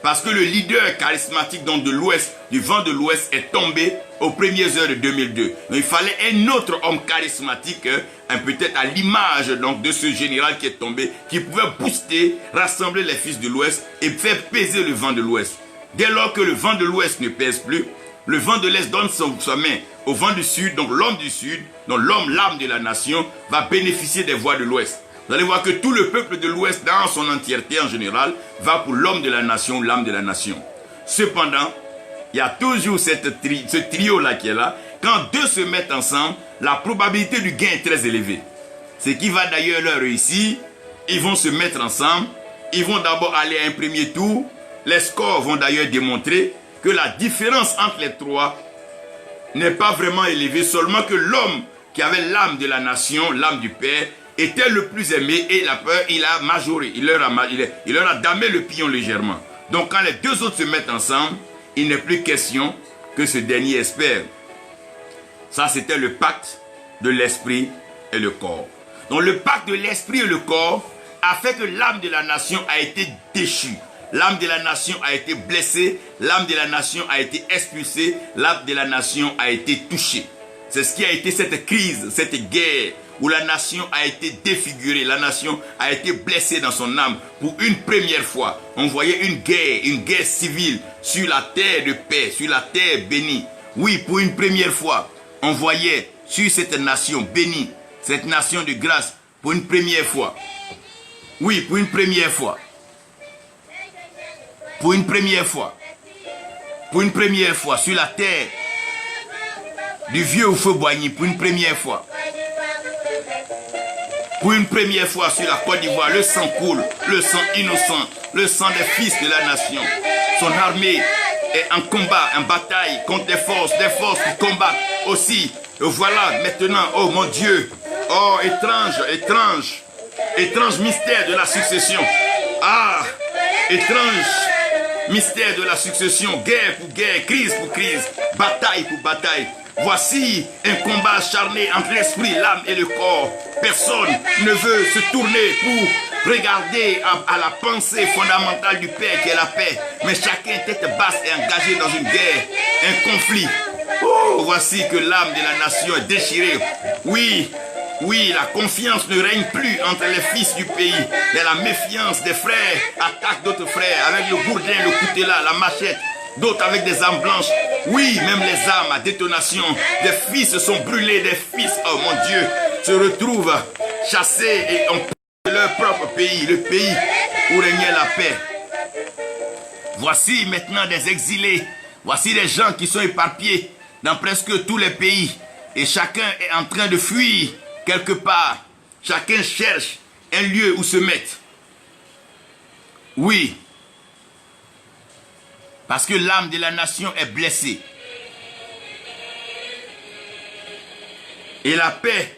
Parce que le leader charismatique donc de l'Ouest, du vent de l'Ouest est tombé aux premières heures de 2002. Donc il fallait un autre homme charismatique, peut-être à l'image donc de ce général qui est tombé, qui pouvait booster, rassembler les fils de l'Ouest et faire peser le vent de l'Ouest. Dès lors que le vent de l'Ouest ne pèse plus, le vent de l'Est donne sa main au vent du Sud, donc l'homme du Sud, donc l'homme, l'âme de la nation, va bénéficier des voix de l'Ouest. Vous allez voir que tout le peuple de l'Ouest, dans son entièreté en général, va pour l'homme de la nation, l'âme de la nation. Cependant, il y a toujours ce trio-là qui est là. Quand deux se mettent ensemble, la probabilité du gain est très élevée. Ce qui va d'ailleurs leur réussir, ils vont se mettre ensemble, ils vont d'abord aller à un premier tour. Les scores vont d'ailleurs démontrer que la différence entre les trois n'est pas vraiment élevée, seulement que l'homme qui avait l'âme de la nation, l'âme du Père, était le plus aimé et la peur, il a majoré, il leur a damé le pion légèrement. Donc quand les deux autres se mettent ensemble, il n'est plus question que ce dernier espère. Ça c'était le pacte de l'esprit et le corps. Donc le pacte de l'esprit et le corps a fait que l'âme de la nation a été déchue. L'âme de la nation a été blessée, l'âme de la nation a été expulsée, l'âme de la nation a été touchée. C'est ce qui a été cette crise, cette guerre, où la nation a été défigurée, la nation a été blessée dans son âme. Pour une première fois, on voyait une guerre civile sur la terre de paix, sur la terre bénie. Oui, pour une première fois, on voyait sur cette nation bénie, cette nation de grâce, pour une première fois. Oui, pour une première fois. Pour une première fois. Pour une première fois, sur la terre du vieux Houphouët-Boigny, pour une première fois. Pour une première fois sur la Côte d'Ivoire, le sang coule, le sang innocent, le sang des fils de la nation. Son armée est en combat, en bataille contre des forces qui combattent aussi. Et voilà maintenant, oh mon Dieu, oh étrange mystère de la succession. Ah, étrange mystère de la succession, guerre pour guerre, crise pour crise, bataille pour bataille. Voici un combat acharné entre l'esprit, l'âme et le corps. Personne ne veut se tourner pour regarder à la pensée fondamentale du Père qui est la paix. Mais chacun, tête basse, est engagé dans une guerre, un conflit. Oh, voici que l'âme de la nation est déchirée. Oui, oui, la confiance ne règne plus entre les fils du pays. Mais la méfiance des frères attaque d'autres frères avec le gourdin, le coutelas, la machette. D'autres avec des armes blanches. Oui, même les armes à détonation. Des fils sont brûlés, des fils, oh mon Dieu, se retrouvent chassés et en de leur propre pays, le pays où régnait la paix. Voici maintenant des exilés. Voici des gens qui sont éparpillés dans presque tous les pays. Et chacun est en train de fuir quelque part. Chacun cherche un lieu où se mettre. Oui. Parce que l'âme de la nation est blessée. Et la paix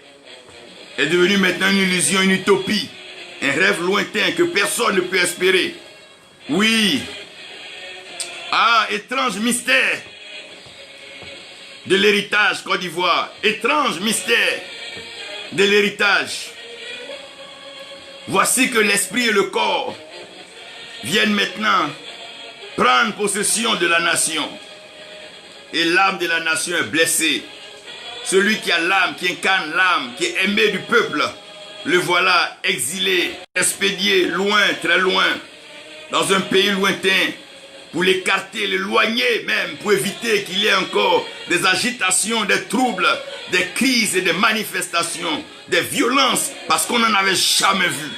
est devenue maintenant une illusion, une utopie. Un rêve lointain que personne ne peut espérer. Oui. Ah, étrange mystère de l'héritage Côte d'Ivoire. Étrange mystère de l'héritage. Voici que l'esprit et le corps viennent maintenant prendre possession de la nation. Et l'âme de la nation est blessée. Celui qui a l'âme, qui incarne l'âme, qui est aimé du peuple, le voilà exilé, expédié loin, très loin, dans un pays lointain, pour l'écarter, l'éloigner même, pour éviter qu'il y ait encore des agitations, des troubles, des crises et des manifestations, des violences, parce qu'on n'en avait jamais vu,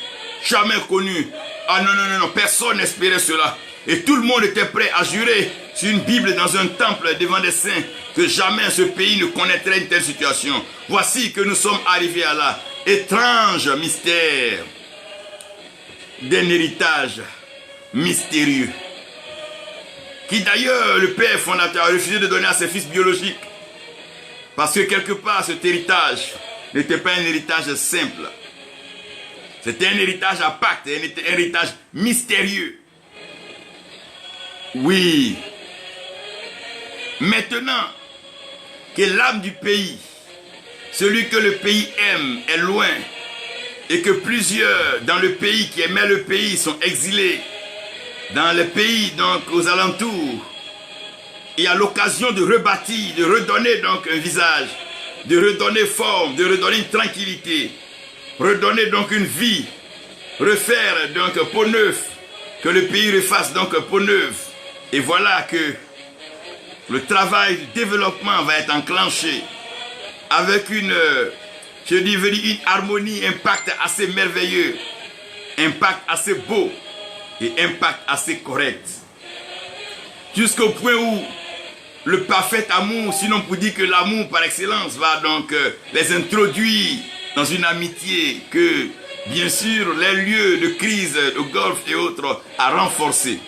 jamais connu. Ah non, non, non, non, personne n'espérait cela. Et tout le monde était prêt à jurer sur une Bible dans un temple devant des saints que jamais ce pays ne connaîtrait une telle situation. Voici que nous sommes arrivés à là. Étrange mystère d'un héritage mystérieux. Qui d'ailleurs, le père fondateur a refusé de donner à ses fils biologiques. Parce que quelque part, cet héritage n'était pas un héritage simple. C'était un héritage à pacte, un héritage mystérieux. Oui. Maintenant que l'âme du pays, celui que le pays aime, est loin, et que plusieurs dans le pays qui aimaient le pays sont exilés, dans les pays donc aux alentours, et à l'occasion de rebâtir, de redonner donc un visage, de redonner forme, de redonner une tranquillité, redonner donc une vie, refaire donc peau neuve, que le pays refasse donc peau neuve. Et voilà que le travail du développement va être enclenché avec une harmonie, un pacte assez merveilleux, un pacte assez beau et un pacte assez correct. Jusqu'au point où le parfait amour, sinon pour dire que l'amour par excellence va donc les introduire dans une amitié que, bien sûr, les lieux de crise, de golfe et autres a renforcé.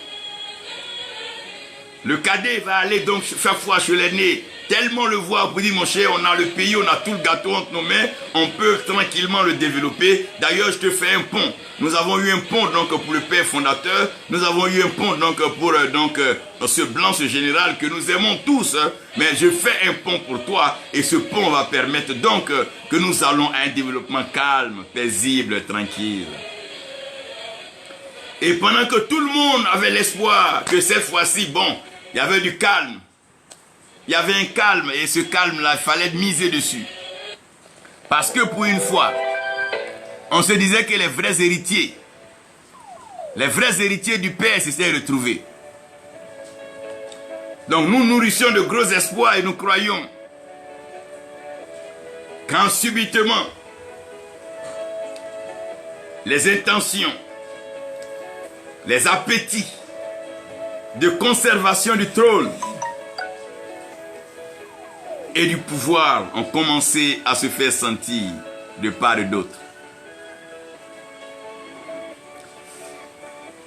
Le cadet va aller donc faire foi chez l'aîné, tellement le voir pour dire mon cher, on a le pays, on a tout le gâteau entre nos mains, on peut tranquillement le développer. D'ailleurs, je te fais un pont. Nous avons eu un pont donc pour le père fondateur, nous avons eu un pont donc pour ce blanc, ce général que nous aimons tous, mais je fais un pont pour toi et ce pont va permettre donc que nous allons à un développement calme, paisible, tranquille. Et pendant que tout le monde avait l'espoir que cette fois-ci, bon, il y avait du calme. Il y avait un calme et ce calme-là, il fallait miser dessus. Parce que pour une fois, on se disait que les vrais héritiers du Père s'étaient retrouvés. Donc nous nourrissions de gros espoirs et nous croyons quand subitement les intentions, les appétits de conservation du trône et du pouvoir ont commencé à se faire sentir de part et d'autre.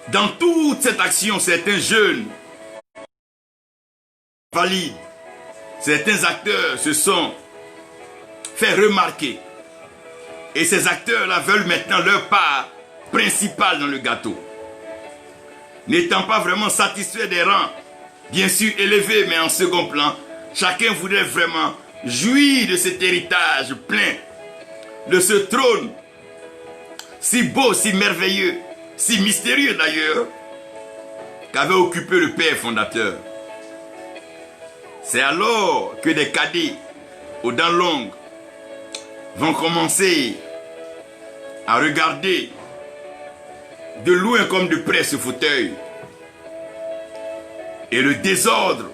Dans toute cette action, certains jeunes, valides, certains acteurs se sont fait remarquer. Et ces acteurs-là veulent maintenant leur part principale dans le gâteau. N'étant pas vraiment satisfaits des rangs, bien sûr élevés, mais en second plan, chacun voudrait vraiment jouir de cet héritage plein, de ce trône si beau, si merveilleux, si mystérieux d'ailleurs, qu'avait occupé le Père fondateur. C'est alors que des cadets aux dents longues vont commencer à regarder de loin comme de près ce fauteuil. Et le désordre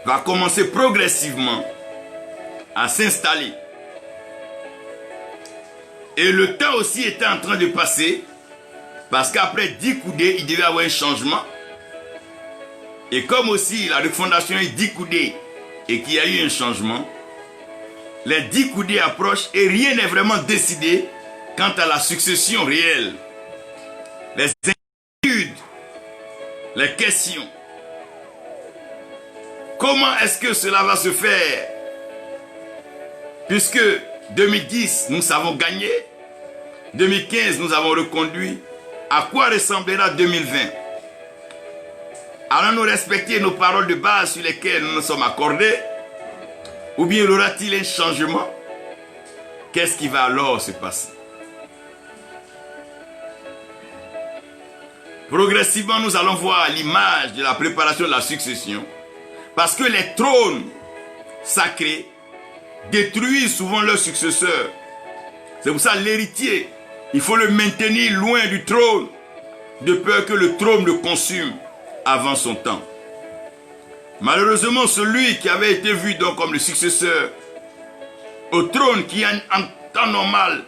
va commencer progressivement à s'installer. Et le temps aussi était en train de passer, parce qu'après 10 coudées, il devait y avoir un changement. Et comme aussi la refondation est 10 coudées et qu'il y a eu un changement, les 10 coudées approchent et rien n'est vraiment décidé quant à la succession réelle. Les inquiétudes, les questions. Comment est-ce que cela va se faire? Puisque 2010, nous avons gagné. 2015, nous avons reconduit. À quoi ressemblera 2020? Allons-nous respecter nos paroles de base sur lesquelles nous nous sommes accordés? Ou bien y aura-t-il un changement? Qu'est-ce qui va alors se passer? Progressivement, nous allons voir l'image de la préparation de la succession. Parce que les trônes sacrés détruisent souvent leurs successeurs. C'est pour ça l'héritier, il faut le maintenir loin du trône, de peur que le trône le consume avant son temps. Malheureusement, celui qui avait été vu donc comme le successeur au trône, qui en temps normal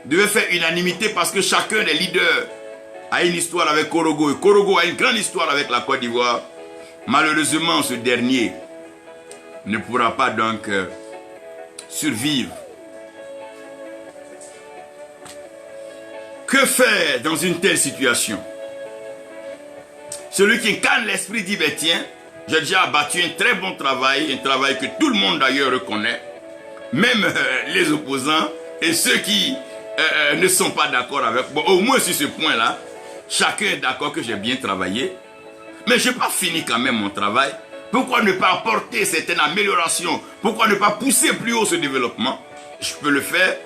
devait faire unanimité parce que chacun des leaders a une histoire avec Korogo et Korogo a une grande histoire avec la Côte d'Ivoire. Malheureusement, ce dernier ne pourra pas donc survivre. Que faire dans une telle situation? Celui qui incarne l'esprit dit, ben tiens, j'ai déjà abattu un très bon travail, un travail que tout le monde d'ailleurs reconnaît, même les opposants et ceux qui ne sont pas d'accord avec moi. Au moins sur ce point-là, chacun est d'accord que j'ai bien travaillé, mais je n'ai pas fini quand même mon travail. Pourquoi ne pas apporter certaines améliorations? Pourquoi ne pas pousser plus haut ce développement? Je peux le faire.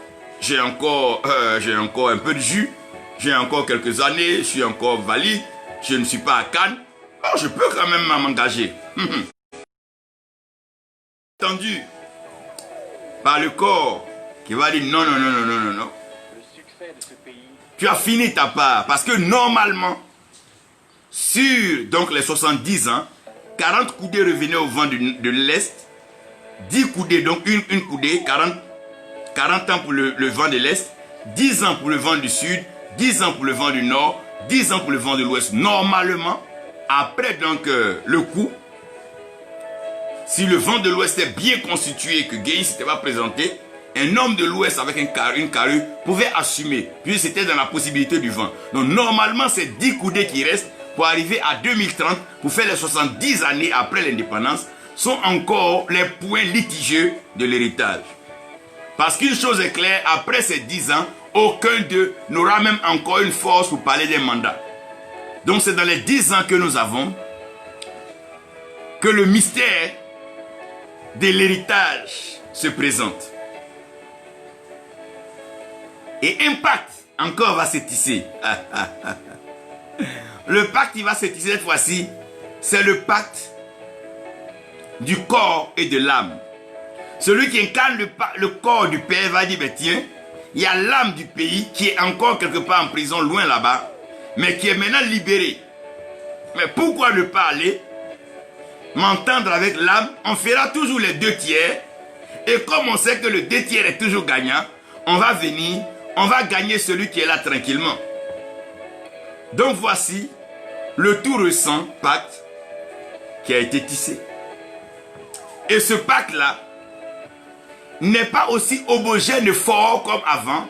J'ai encore un peu de jus. J'ai encore quelques années. Je suis encore valide. Je ne suis pas à Cannes. Oh, je peux quand même m'engager. Entendu par le corps qui va dire non, non, non, non, non, non, non. Tu as fini ta part. Parce que normalement, sur donc les 70 ans, 40 coudées revenaient au vent de l'Est, 10 coudées, donc une coudée, 40 ans pour le vent de l'Est, 10 ans pour le vent du Sud, 10 ans pour le vent du Nord, 10 ans pour le vent de l'Ouest. Normalement, après donc le coup, si le vent de l'Ouest est bien constitué, que Guéhi ne s'était pas présenté, un homme de l'Ouest avec une carrure pouvait assumer, puis c'était dans la possibilité du vent. Donc normalement, c'est 10 coudées qui restent pour arriver à 2030, pour faire les 70 années après l'indépendance, sont encore les points litigieux de l'héritage. Parce qu'une chose est claire, après ces 10 ans, aucun d'eux n'aura même encore une force pour parler d'un mandat. Donc c'est dans les 10 ans que nous avons que le mystère de l'héritage se présente. Et un pacte encore va se tisser. Le pacte qui va se tisser cette fois-ci, c'est le pacte du corps et de l'âme. Celui qui incarne le corps du Père va dire, ben tiens, il y a l'âme du pays qui est encore quelque part en prison, loin là-bas, mais qui est maintenant libérée. Mais pourquoi ne pas aller m'entendre avec l'âme? On fera toujours les 2 tiers. Et comme on sait que le 2 tiers est toujours gagnant, on va venir, on va gagner celui qui est là tranquillement. Donc voici le tout récent pacte qui a été tissé. Et ce pacte-là n'est pas aussi homogène et fort comme avant,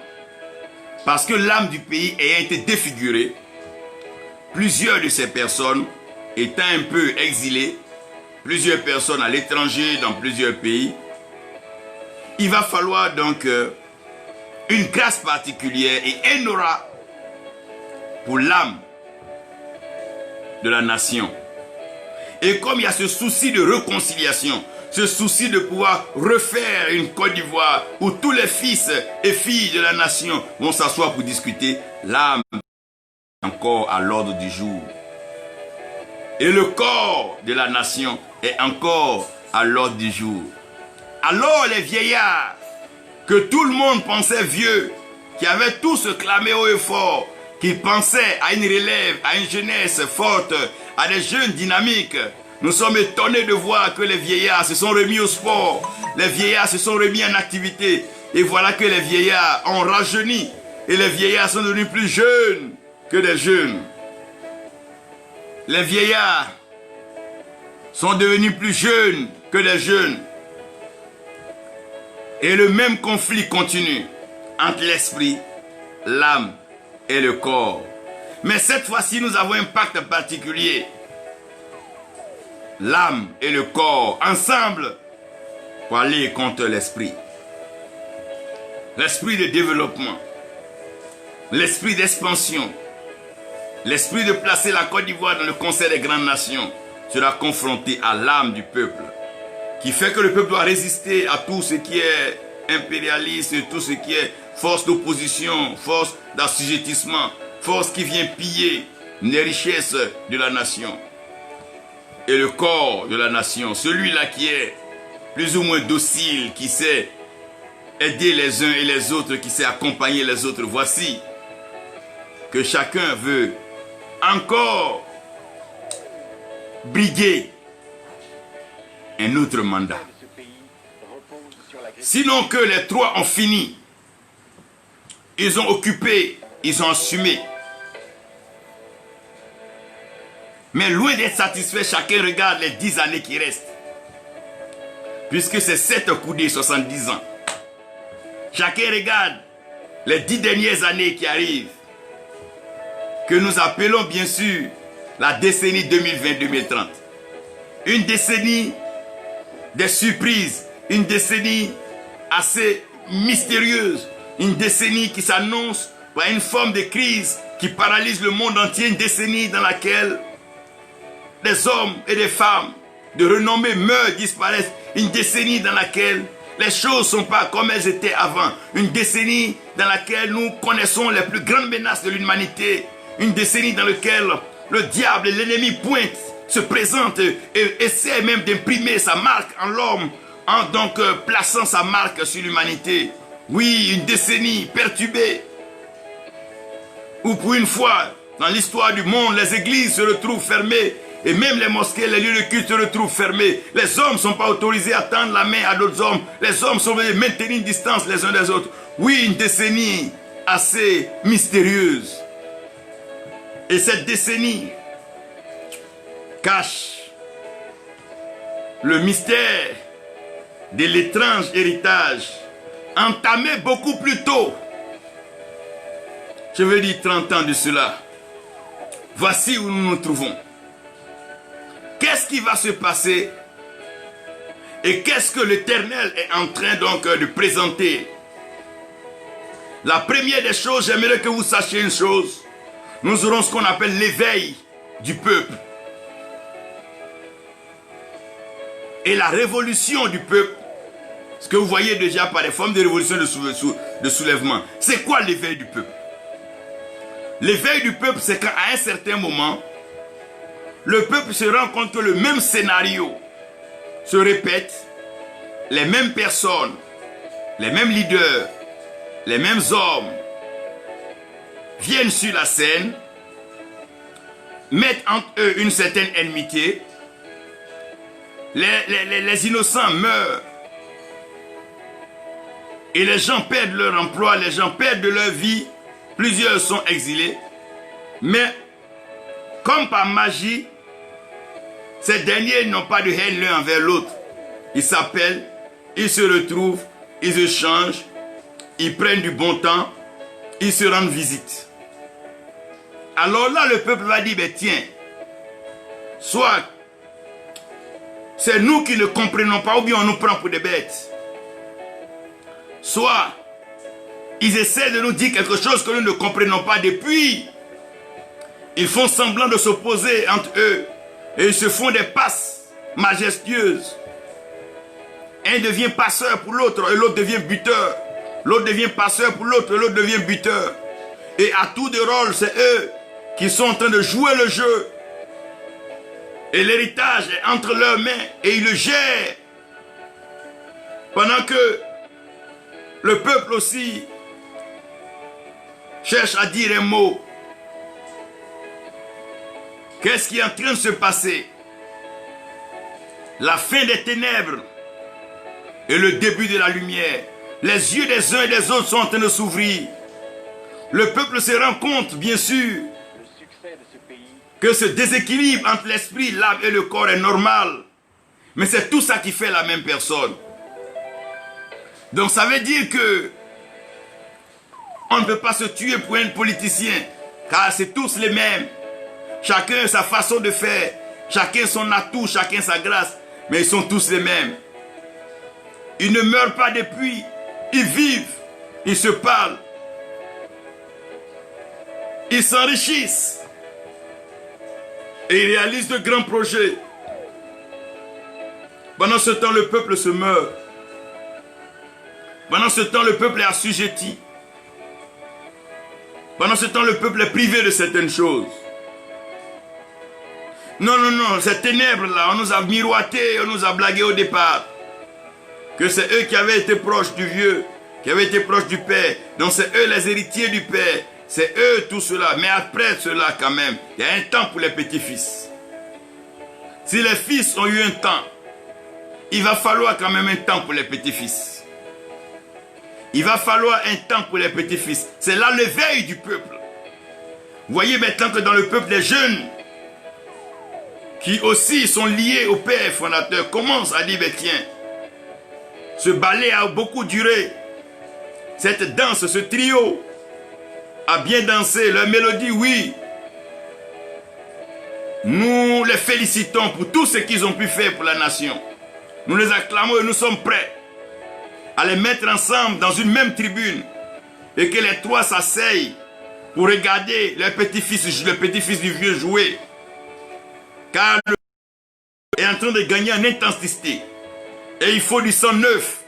parce que l'âme du pays ayant été défigurée, plusieurs de ces personnes étant un peu exilées, plusieurs personnes à l'étranger dans plusieurs pays, il va falloir donc une grâce particulière et un aura pour l'âme de la nation. Et comme il y a ce souci de réconciliation, se soucient de pouvoir refaire une Côte d'Ivoire où tous les fils et filles de la nation vont s'asseoir pour discuter, l'âme est encore à l'ordre du jour. Et le corps de la nation est encore à l'ordre du jour. Alors les vieillards, que tout le monde pensait vieux, qui avaient tous clamé haut et fort, qui pensaient à une relève, à une jeunesse forte, à des jeunes dynamiques, nous sommes étonnés de voir que les vieillards se sont remis au sport, les vieillards se sont remis en activité, et voilà que les vieillards ont rajeuni, et les vieillards sont devenus plus jeunes que des jeunes. Les vieillards sont devenus plus jeunes que des jeunes. Et le même conflit continue entre l'esprit, l'âme et le corps. Mais cette fois-ci, nous avons un pacte particulier. L'âme et le corps, ensemble, pour aller contre l'esprit. L'esprit de développement, l'esprit d'expansion, l'esprit de placer la Côte d'Ivoire dans le concert des grandes nations sera confronté à l'âme du peuple, qui fait que le peuple doit résister à tout ce qui est impérialiste, tout ce qui est force d'opposition, force d'assujettissement, force qui vient piller les richesses de la nation. Et le corps de la nation, celui-là qui est plus ou moins docile, qui sait aider les uns et les autres, qui sait accompagner les autres. Voici que chacun veut encore briguer un autre mandat. Sinon que les trois ont fini, ils ont occupé, ils ont assumé. Mais loin d'être satisfait, chacun regarde les 10 années qui restent. Puisque c'est 7 coudées, 70 ans. Chacun regarde les 10 dernières années qui arrivent. Que nous appelons bien sûr la décennie 2020-2030. Une décennie des surprises. Une décennie assez mystérieuse. Une décennie qui s'annonce par une forme de crise qui paralyse le monde entier. Une décennie dans laquelle des hommes et des femmes de renommée meurent, disparaissent. Une décennie dans laquelle les choses ne sont pas comme elles étaient avant. Une décennie dans laquelle nous connaissons les plus grandes menaces de l'humanité. Une décennie dans laquelle le diable et l'ennemi pointent, se présentent et essaient même d'imprimer sa marque en l'homme, en donc plaçant sa marque sur l'humanité. Oui, une décennie perturbée, où pour une fois, dans l'histoire du monde, les églises se retrouvent fermées, et même les mosquées, les lieux de culte se retrouvent fermés. Les hommes ne sont pas autorisés à tendre la main à d'autres hommes. Les hommes sont venus maintenir une distance les uns des autres. Oui, une décennie assez mystérieuse. Et cette décennie cache le mystère de l'étrange héritage entamé beaucoup plus tôt. Je veux dire 30 ans de cela. Voici où nous nous trouvons. Qu'est-ce qui va se passer et qu'est-ce que l'Éternel est en train donc de présenter? La première des choses, j'aimerais que vous sachiez une chose. Nous aurons ce qu'on appelle l'éveil du peuple. Et la révolution du peuple, ce que vous voyez déjà par les formes de révolution de soulèvement. C'est quoi l'éveil du peuple? L'éveil du peuple, c'est qu'à un certain moment, le peuple se rend compte que le même scénario se répète, les mêmes personnes, les mêmes leaders, les mêmes hommes viennent sur la scène, mettent entre eux une certaine enmité, les innocents meurent et les gens perdent leur emploi, les gens perdent de leur vie, plusieurs sont exilés, mais comme par magie, ces derniers n'ont pas de haine l'un envers l'autre. Ils s'appellent, ils se retrouvent, ils échangent, ils prennent du bon temps, ils se rendent visite. Alors là, le peuple va dire, ben tiens, soit c'est nous qui ne comprenons pas ou bien on nous prend pour des bêtes. Soit ils essaient de nous dire quelque chose que nous ne comprenons pas depuis. Ils font semblant de s'opposer entre eux. Et ils se font des passes majestueuses. Un devient passeur pour l'autre et l'autre devient buteur. L'autre devient passeur pour l'autre et l'autre devient buteur. Et à tour de rôle, c'est eux qui sont en train de jouer le jeu. Et l'héritage est entre leurs mains et ils le gèrent. Pendant que le peuple aussi cherche à dire un mot. Qu'est-ce qui est en train de se passer? La fin des ténèbres et le début de la lumière. Les yeux des uns et des autres sont en train de s'ouvrir. Le peuple se rend compte, bien sûr, que ce déséquilibre entre l'esprit, l'âme et le corps est normal. Mais c'est tout ça qui fait la même personne. Donc ça veut dire que on ne peut pas se tuer pour un politicien, car c'est tous les mêmes. Chacun sa façon de faire, chacun son atout, chacun sa grâce, mais ils sont tous les mêmes. Ils ne meurent pas depuis, ils vivent, ils se parlent, ils s'enrichissent et ils réalisent de grands projets. Pendant ce temps, le peuple se meurt. Pendant ce temps, le peuple est assujetti. Pendant ce temps, le peuple est privé de certaines choses. Non, non, non, ces ténèbres-là, on nous a miroité, on nous a blagué au départ. Que c'est eux qui avaient été proches du vieux, qui avaient été proches du père. Donc c'est eux les héritiers du père. C'est eux tout cela. Mais après cela, quand même, il y a un temps pour les petits-fils. Si les fils ont eu un temps, il va falloir quand même un temps pour les petits-fils. Il va falloir un temps pour les petits-fils. C'est là l'éveil du peuple. Vous voyez maintenant que dans le peuple, les jeunes, qui aussi sont liés au père fondateur, commencent à dire, ben tiens, ce ballet a beaucoup duré. Cette danse, ce trio a bien dansé. Leur mélodie, oui. Nous les félicitons pour tout ce qu'ils ont pu faire pour la nation. Nous les acclamons et nous sommes prêts à les mettre ensemble dans une même tribune et que les trois s'asseyent pour regarder le petit-fils du vieux jouer. Car le est en train de gagner en intensité. Et il faut du sang neuf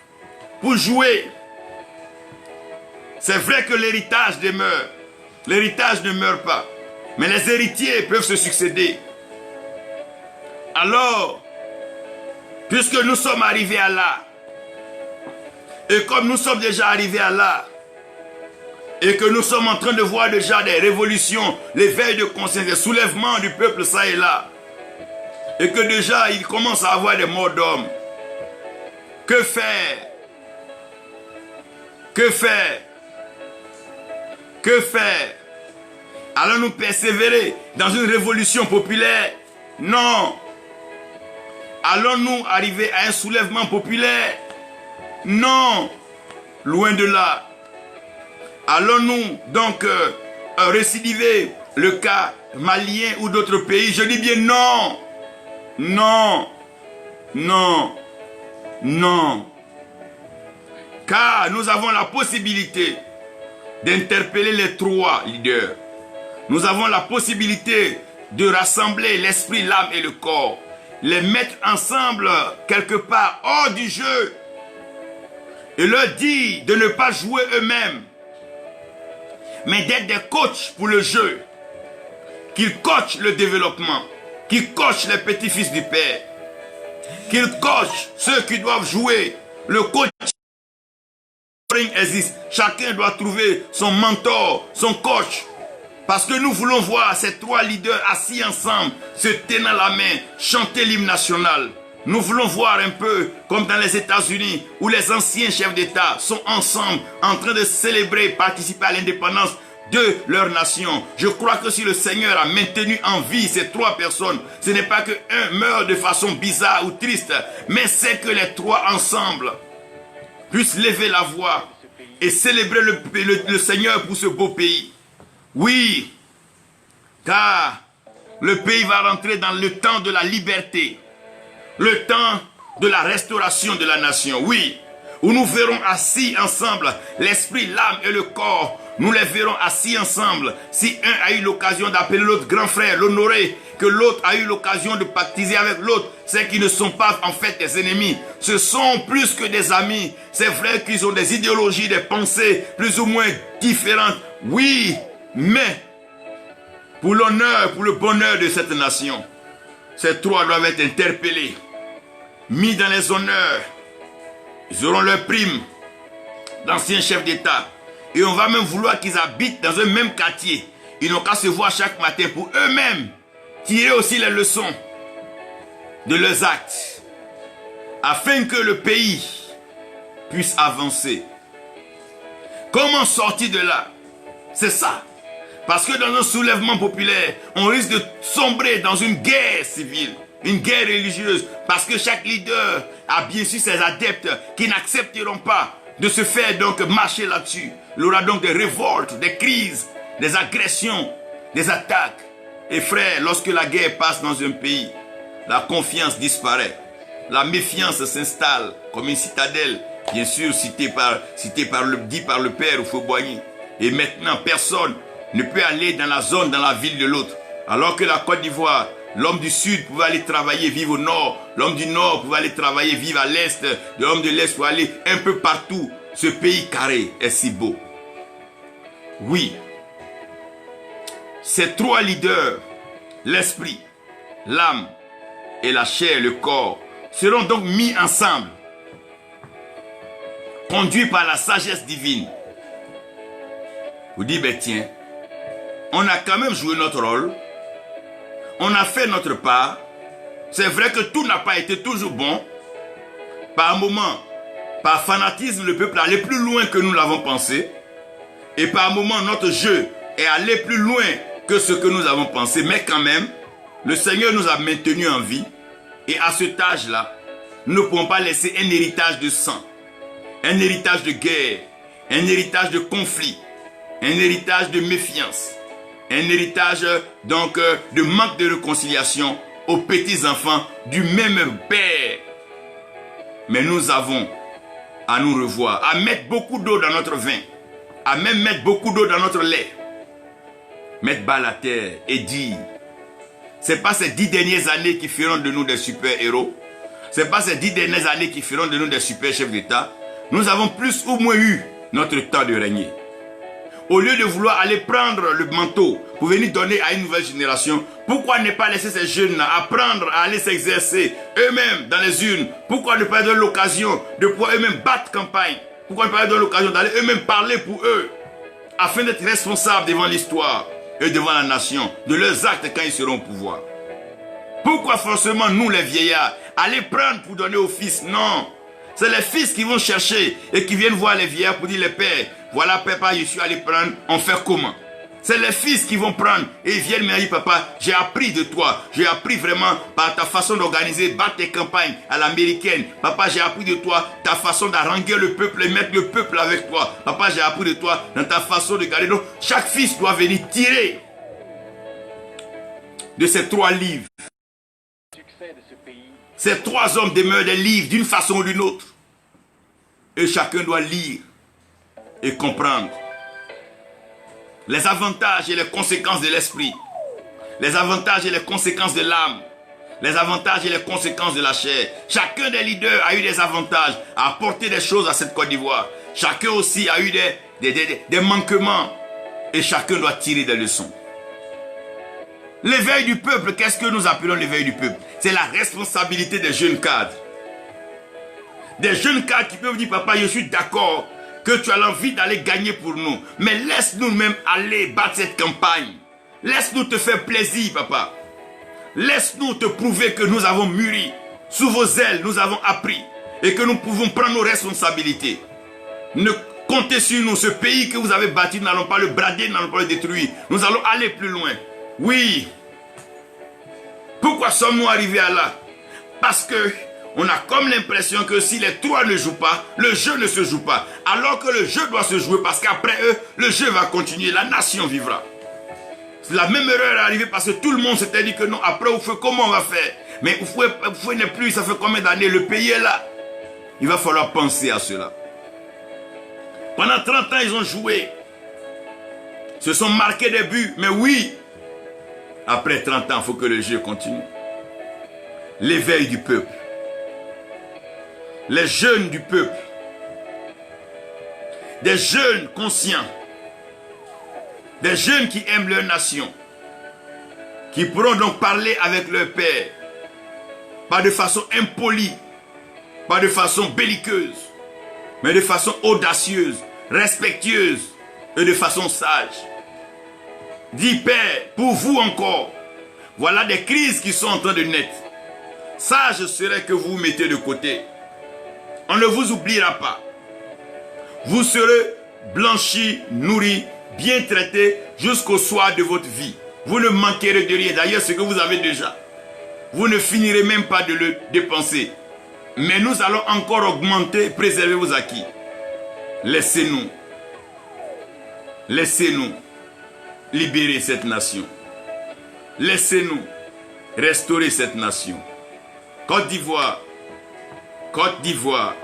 pour jouer. C'est vrai que l'héritage demeure. L'héritage ne meurt pas. Mais les héritiers peuvent se succéder. Alors, puisque nous sommes arrivés à là, et comme nous sommes déjà arrivés à là, et que nous sommes en train de voir déjà des révolutions, l'éveil de conscience, des soulèvements du peuple ça et là, et que déjà il commence à avoir des morts d'hommes, que faire? Que faire? Que faire? Allons-nous persévérer dans une révolution populaire? Non. Allons-nous arriver à un soulèvement populaire? Non. Loin de là. Allons-nous donc récidiver le cas malien ou d'autres pays? Je dis bien non. Non. Non. Non. Car nous avons la possibilité d'interpeller les trois leaders. Nous avons la possibilité de rassembler l'esprit, l'âme et le corps. Les mettre ensemble quelque part hors du jeu. Et leur dire de ne pas jouer eux-mêmes. Mais d'être des coachs pour le jeu. Qu'ils coachent le développement. Qu'ils coachent les petits-fils du Père. Qu'ils coachent ceux qui doivent jouer. Le coach existe. Chacun doit trouver son mentor, son coach. Parce que nous voulons voir ces trois leaders assis ensemble, se tenant la main, chanter l'hymne national. Nous voulons voir un peu comme dans les États-Unis où les anciens chefs d'État sont ensemble en train de célébrer, participer à l'indépendance de leur nation. Je crois que si le Seigneur a maintenu en vie ces trois personnes, ce n'est pas qu'un meurt de façon bizarre ou triste, mais c'est que les trois ensemble puissent lever la voix et célébrer le Seigneur pour ce beau pays. Oui, car le pays va rentrer dans le temps de la liberté, le temps de la restauration de la nation. Oui, où nous verrons assis ensemble l'esprit, l'âme et le corps. Nous les verrons assis ensemble. Si un a eu l'occasion d'appeler l'autre grand frère, l'honorer, que l'autre a eu l'occasion de pactiser avec l'autre, c'est qu'ils ne sont pas en fait des ennemis. Ce sont plus que des amis. C'est vrai qu'ils ont des idéologies, des pensées plus ou moins différentes. Oui, mais pour l'honneur, pour le bonheur de cette nation, ces trois doivent être interpellés, mis dans les honneurs. Ils auront leur prime d'anciens chefs d'État. Et on va même vouloir qu'ils habitent dans un même quartier. Ils n'ont qu'à se voir chaque matin pour eux-mêmes tirer aussi les leçons de leurs actes, afin que le pays puisse avancer. Comment sortir de là? C'est ça. Parce que dans un soulèvement populaire, on risque de sombrer dans une guerre civile, une guerre religieuse, parce que chaque leader a bien sûr ses adeptes qui n'accepteront pas de se faire donc marcher là-dessus. Il y aura donc des révoltes, des crises, des agressions, des attaques. Et frère, lorsque la guerre passe dans un pays, la confiance disparaît. La méfiance s'installe comme une citadelle, bien sûr dit par le père Houphouët-Boigny. Et maintenant, personne ne peut aller dans la zone, dans la ville de l'autre. Alors que la Côte d'Ivoire, l'homme du Sud pouvait aller travailler, vivre au Nord. L'homme du Nord pouvait aller travailler, vivre à l'Est. L'homme de l'Est pouvait aller un peu partout. Ce pays carré est si beau. Oui. Ces trois leaders, l'esprit, l'âme et la chair, le corps, seront donc mis ensemble, conduits par la sagesse divine. Vous dites, ben tiens, on a quand même joué notre rôle, on a fait notre part. C'est vrai que tout n'a pas été toujours bon. Par moment, par fanatisme, le peuple allait plus loin que nous l'avons pensé. Et par moment, notre jeu est allé plus loin que ce que nous avons pensé. Mais quand même, le Seigneur nous a maintenus en vie. Et à cet âge-là, nous ne pouvons pas laisser un héritage de sang, un héritage de guerre, un héritage de conflit, un héritage de méfiance, un héritage donc de manque de réconciliation aux petits-enfants du même père. Mais nous avons à nous revoir, à mettre beaucoup d'eau dans notre vin, à même mettre beaucoup d'eau dans notre lait, mettre bas la terre et dire, c'est pas ces 10 dernières années qui feront de nous des super-héros, c'est pas ces 10 dernières années qui feront de nous des super-chefs d'État. Nous avons plus ou moins eu notre temps de régner. Au lieu de vouloir aller prendre le manteau pour venir donner à une nouvelle génération, pourquoi ne pas laisser ces jeunes apprendre à aller s'exercer eux-mêmes dans les urnes? Pourquoi ne pas donner l'occasion de pouvoir eux-mêmes battre campagne? Pourquoi ne pas donner l'occasion d'aller eux-mêmes parler pour eux, afin d'être responsables devant l'histoire et devant la nation de leurs actes quand ils seront au pouvoir? Pourquoi forcément nous les vieillards aller prendre pour donner aux fils? Non, c'est les fils qui vont chercher et qui viennent voir les vieillards pour dire, les pères, voilà papa, je suis allé prendre, on fait comment? C'est les fils qui vont prendre et ils viennent me dire, papa, j'ai appris de toi, j'ai appris vraiment par ta façon d'organiser, battre tes campagnes à l'américaine. Papa, j'ai appris de toi ta façon d'arranger le peuple et mettre le peuple avec toi. Papa, j'ai appris de toi dans ta façon de garder. Donc, chaque fils doit venir tirer de ces trois livres. Ces trois hommes demeurent des livres d'une façon ou d'une autre. Et chacun doit lire et comprendre les avantages et les conséquences de l'esprit, les avantages et les conséquences de l'âme, les avantages et les conséquences de la chair. Chacun des leaders a eu des avantages, a apporté des choses à cette Côte d'Ivoire. Chacun aussi a eu des manquements et chacun doit tirer des leçons. L'éveil du peuple, qu'est-ce que nous appelons l'éveil du peuple? C'est la responsabilité des jeunes cadres. Des jeunes cadres qui peuvent dire, papa, je suis d'accord que tu as l'envie d'aller gagner pour nous. Mais laisse-nous même aller battre cette campagne. Laisse-nous te faire plaisir, papa. Laisse-nous te prouver que nous avons mûri. Sous vos ailes, nous avons appris. Et que nous pouvons prendre nos responsabilités. Ne comptez sur nous. Ce pays que vous avez bâti, nous n'allons pas le brader, nous n'allons pas le détruire. Nous allons aller plus loin. Oui. Pourquoi sommes-nous arrivés à là? Parce que on a comme l'impression que si les trois ne jouent pas, le jeu ne se joue pas. Alors que le jeu doit se jouer parce qu'après eux, le jeu va continuer, la nation vivra. La même erreur est arrivée parce que tout le monde s'était dit que non, après Houphouët, comment on va faire? Mais Houphouët n'est plus, ça fait combien d'années? Le pays est là. Il va falloir penser à cela. Pendant 30 ans, ils ont joué. Se sont marqués des buts. Mais oui, après 30 ans, il faut que le jeu continue. L'éveil du peuple. Les jeunes du peuple. Des jeunes conscients. Des jeunes qui aiment leur nation. Qui pourront donc parler avec leur père. Pas de façon impolie. Pas de façon belliqueuse. Mais de façon audacieuse, respectueuse et de façon sage. Dis Père, pour vous encore, voilà des crises qui sont en train de naître. Sage serait que vous vous mettez de côté. On ne vous oubliera pas. Vous serez blanchis, nourris, bien traités jusqu'au soir de votre vie. Vous ne manquerez de rien. D'ailleurs, ce que vous avez déjà, vous ne finirez même pas de le dépenser. Mais nous allons encore augmenter, préserver vos acquis. Laissez-nous libérer cette nation. Laissez-nous restaurer cette nation. Côte d'Ivoire, Côte d'Ivoire,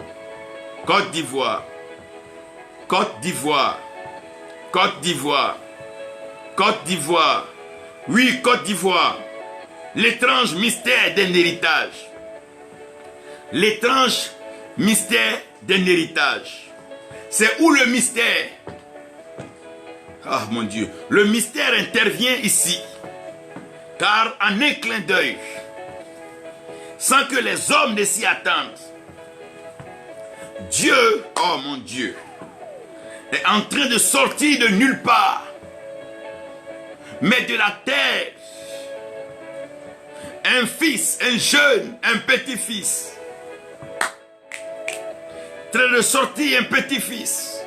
Côte d'Ivoire, Côte d'Ivoire, Côte d'Ivoire, Côte d'Ivoire. Oui, Côte d'Ivoire. L'étrange mystère d'un héritage. L'étrange mystère d'un héritage. C'est où le mystère? Ah mon Dieu, le mystère intervient ici. Car en un clin d'œil, sans que les hommes ne s'y attendent, Dieu, oh mon Dieu, est en train de sortir de nulle part, mais de la terre, un fils, un jeune, un petit-fils, en train de sortir un petit-fils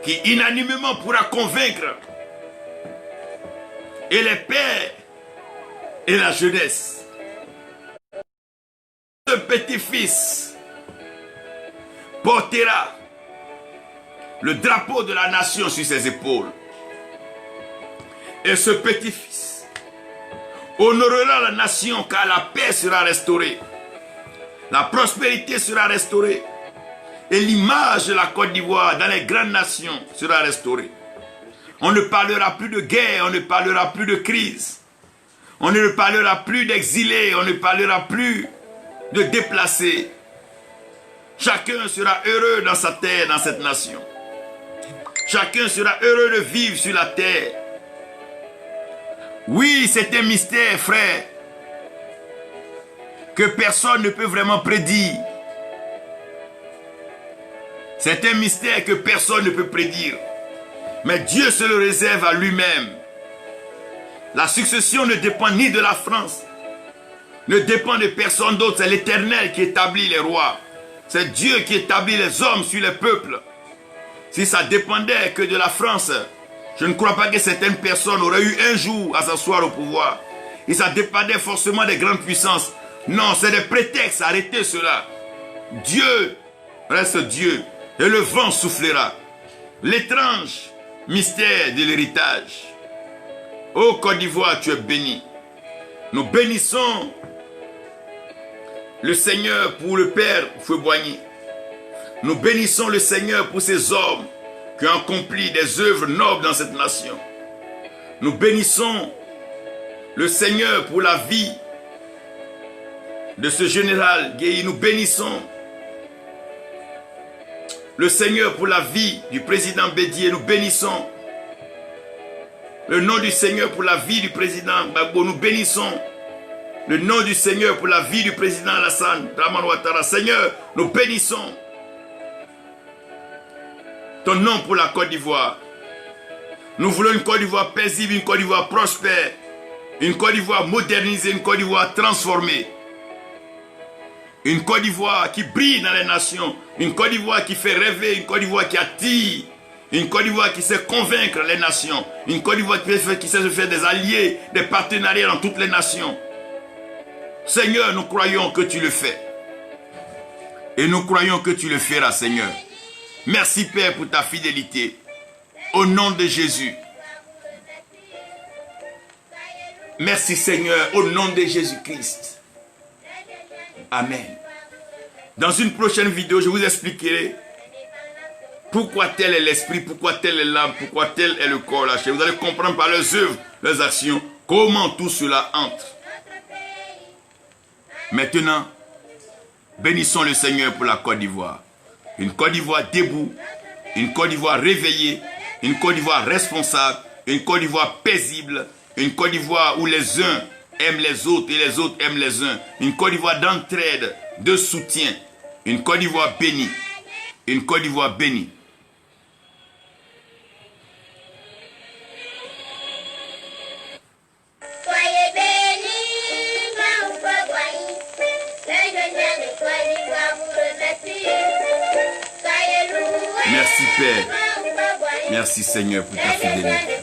qui unanimement pourra convaincre et les pères et la jeunesse. Ce petit-fils portera le drapeau de la nation sur ses épaules. Et ce petit-fils honorera la nation car la paix sera restaurée. La prospérité sera restaurée. Et l'image de la Côte d'Ivoire dans les grandes nations sera restaurée. On ne parlera plus de guerre, on ne parlera plus de crise. On ne parlera plus d'exilés, on ne parlera plus de déplacés. Chacun sera heureux dans sa terre, dans cette nation. Chacun sera heureux de vivre sur la terre. Oui, c'est un mystère, frère, que personne ne peut vraiment prédire. C'est un mystère que personne ne peut prédire. Mais Dieu se le réserve à lui-même. La succession ne dépend ni de la France, ne dépend de personne d'autre. C'est l'Éternel qui établit les rois. C'est Dieu qui établit les hommes sur les peuples. Si ça dépendait que de la France, je ne crois pas que certaines personnes auraient eu un jour à s'asseoir au pouvoir. Et ça dépendait forcément des grandes puissances. Non, c'est des prétextes. Arrêtez cela. Dieu reste Dieu. Et le vent soufflera. L'étrange mystère de l'héritage. Ô Côte d'Ivoire, tu es béni. Nous bénissons le Seigneur pour le Père Foué-Boigny. Nous bénissons le Seigneur pour ces hommes qui ont accompli des œuvres nobles dans cette nation. Nous bénissons le Seigneur pour la vie de ce général Guéhi. Nous bénissons le Seigneur pour la vie du président Bédié. Nous bénissons le nom du Seigneur pour la vie du président Gbagbo. Nous bénissons le nom du Seigneur pour la vie du président Alassane Dramane Ouattara. Seigneur, nous bénissons ton nom pour la Côte d'Ivoire. Nous voulons une Côte d'Ivoire paisible, une Côte d'Ivoire prospère, une Côte d'Ivoire modernisée, une Côte d'Ivoire transformée. Une Côte d'Ivoire qui brille dans les nations, une Côte d'Ivoire qui fait rêver, une Côte d'Ivoire qui attire, une Côte d'Ivoire qui sait convaincre les nations, une Côte d'Ivoire qui sait se faire des alliés, des partenariats dans toutes les nations. Seigneur, nous croyons que tu le fais. Et nous croyons que tu le feras, Seigneur. Merci, Père, pour ta fidélité. Au nom de Jésus. Merci, Seigneur, au nom de Jésus-Christ. Amen. Dans une prochaine vidéo, je vous expliquerai pourquoi tel est l'esprit, pourquoi tel est l'âme, pourquoi tel est le corps, la chair. Vous allez comprendre par leurs œuvres, leurs actions, comment tout cela entre. Maintenant, bénissons le Seigneur pour la Côte d'Ivoire. Une Côte d'Ivoire debout, une Côte d'Ivoire réveillée, une Côte d'Ivoire responsable, une Côte d'Ivoire paisible, une Côte d'Ivoire où les uns aiment les autres et les autres aiment les uns. Une Côte d'Ivoire d'entraide, de soutien. Une Côte d'Ivoire bénie. Une Côte d'Ivoire bénie. Merci Père. Merci Seigneur pour ta fidélité.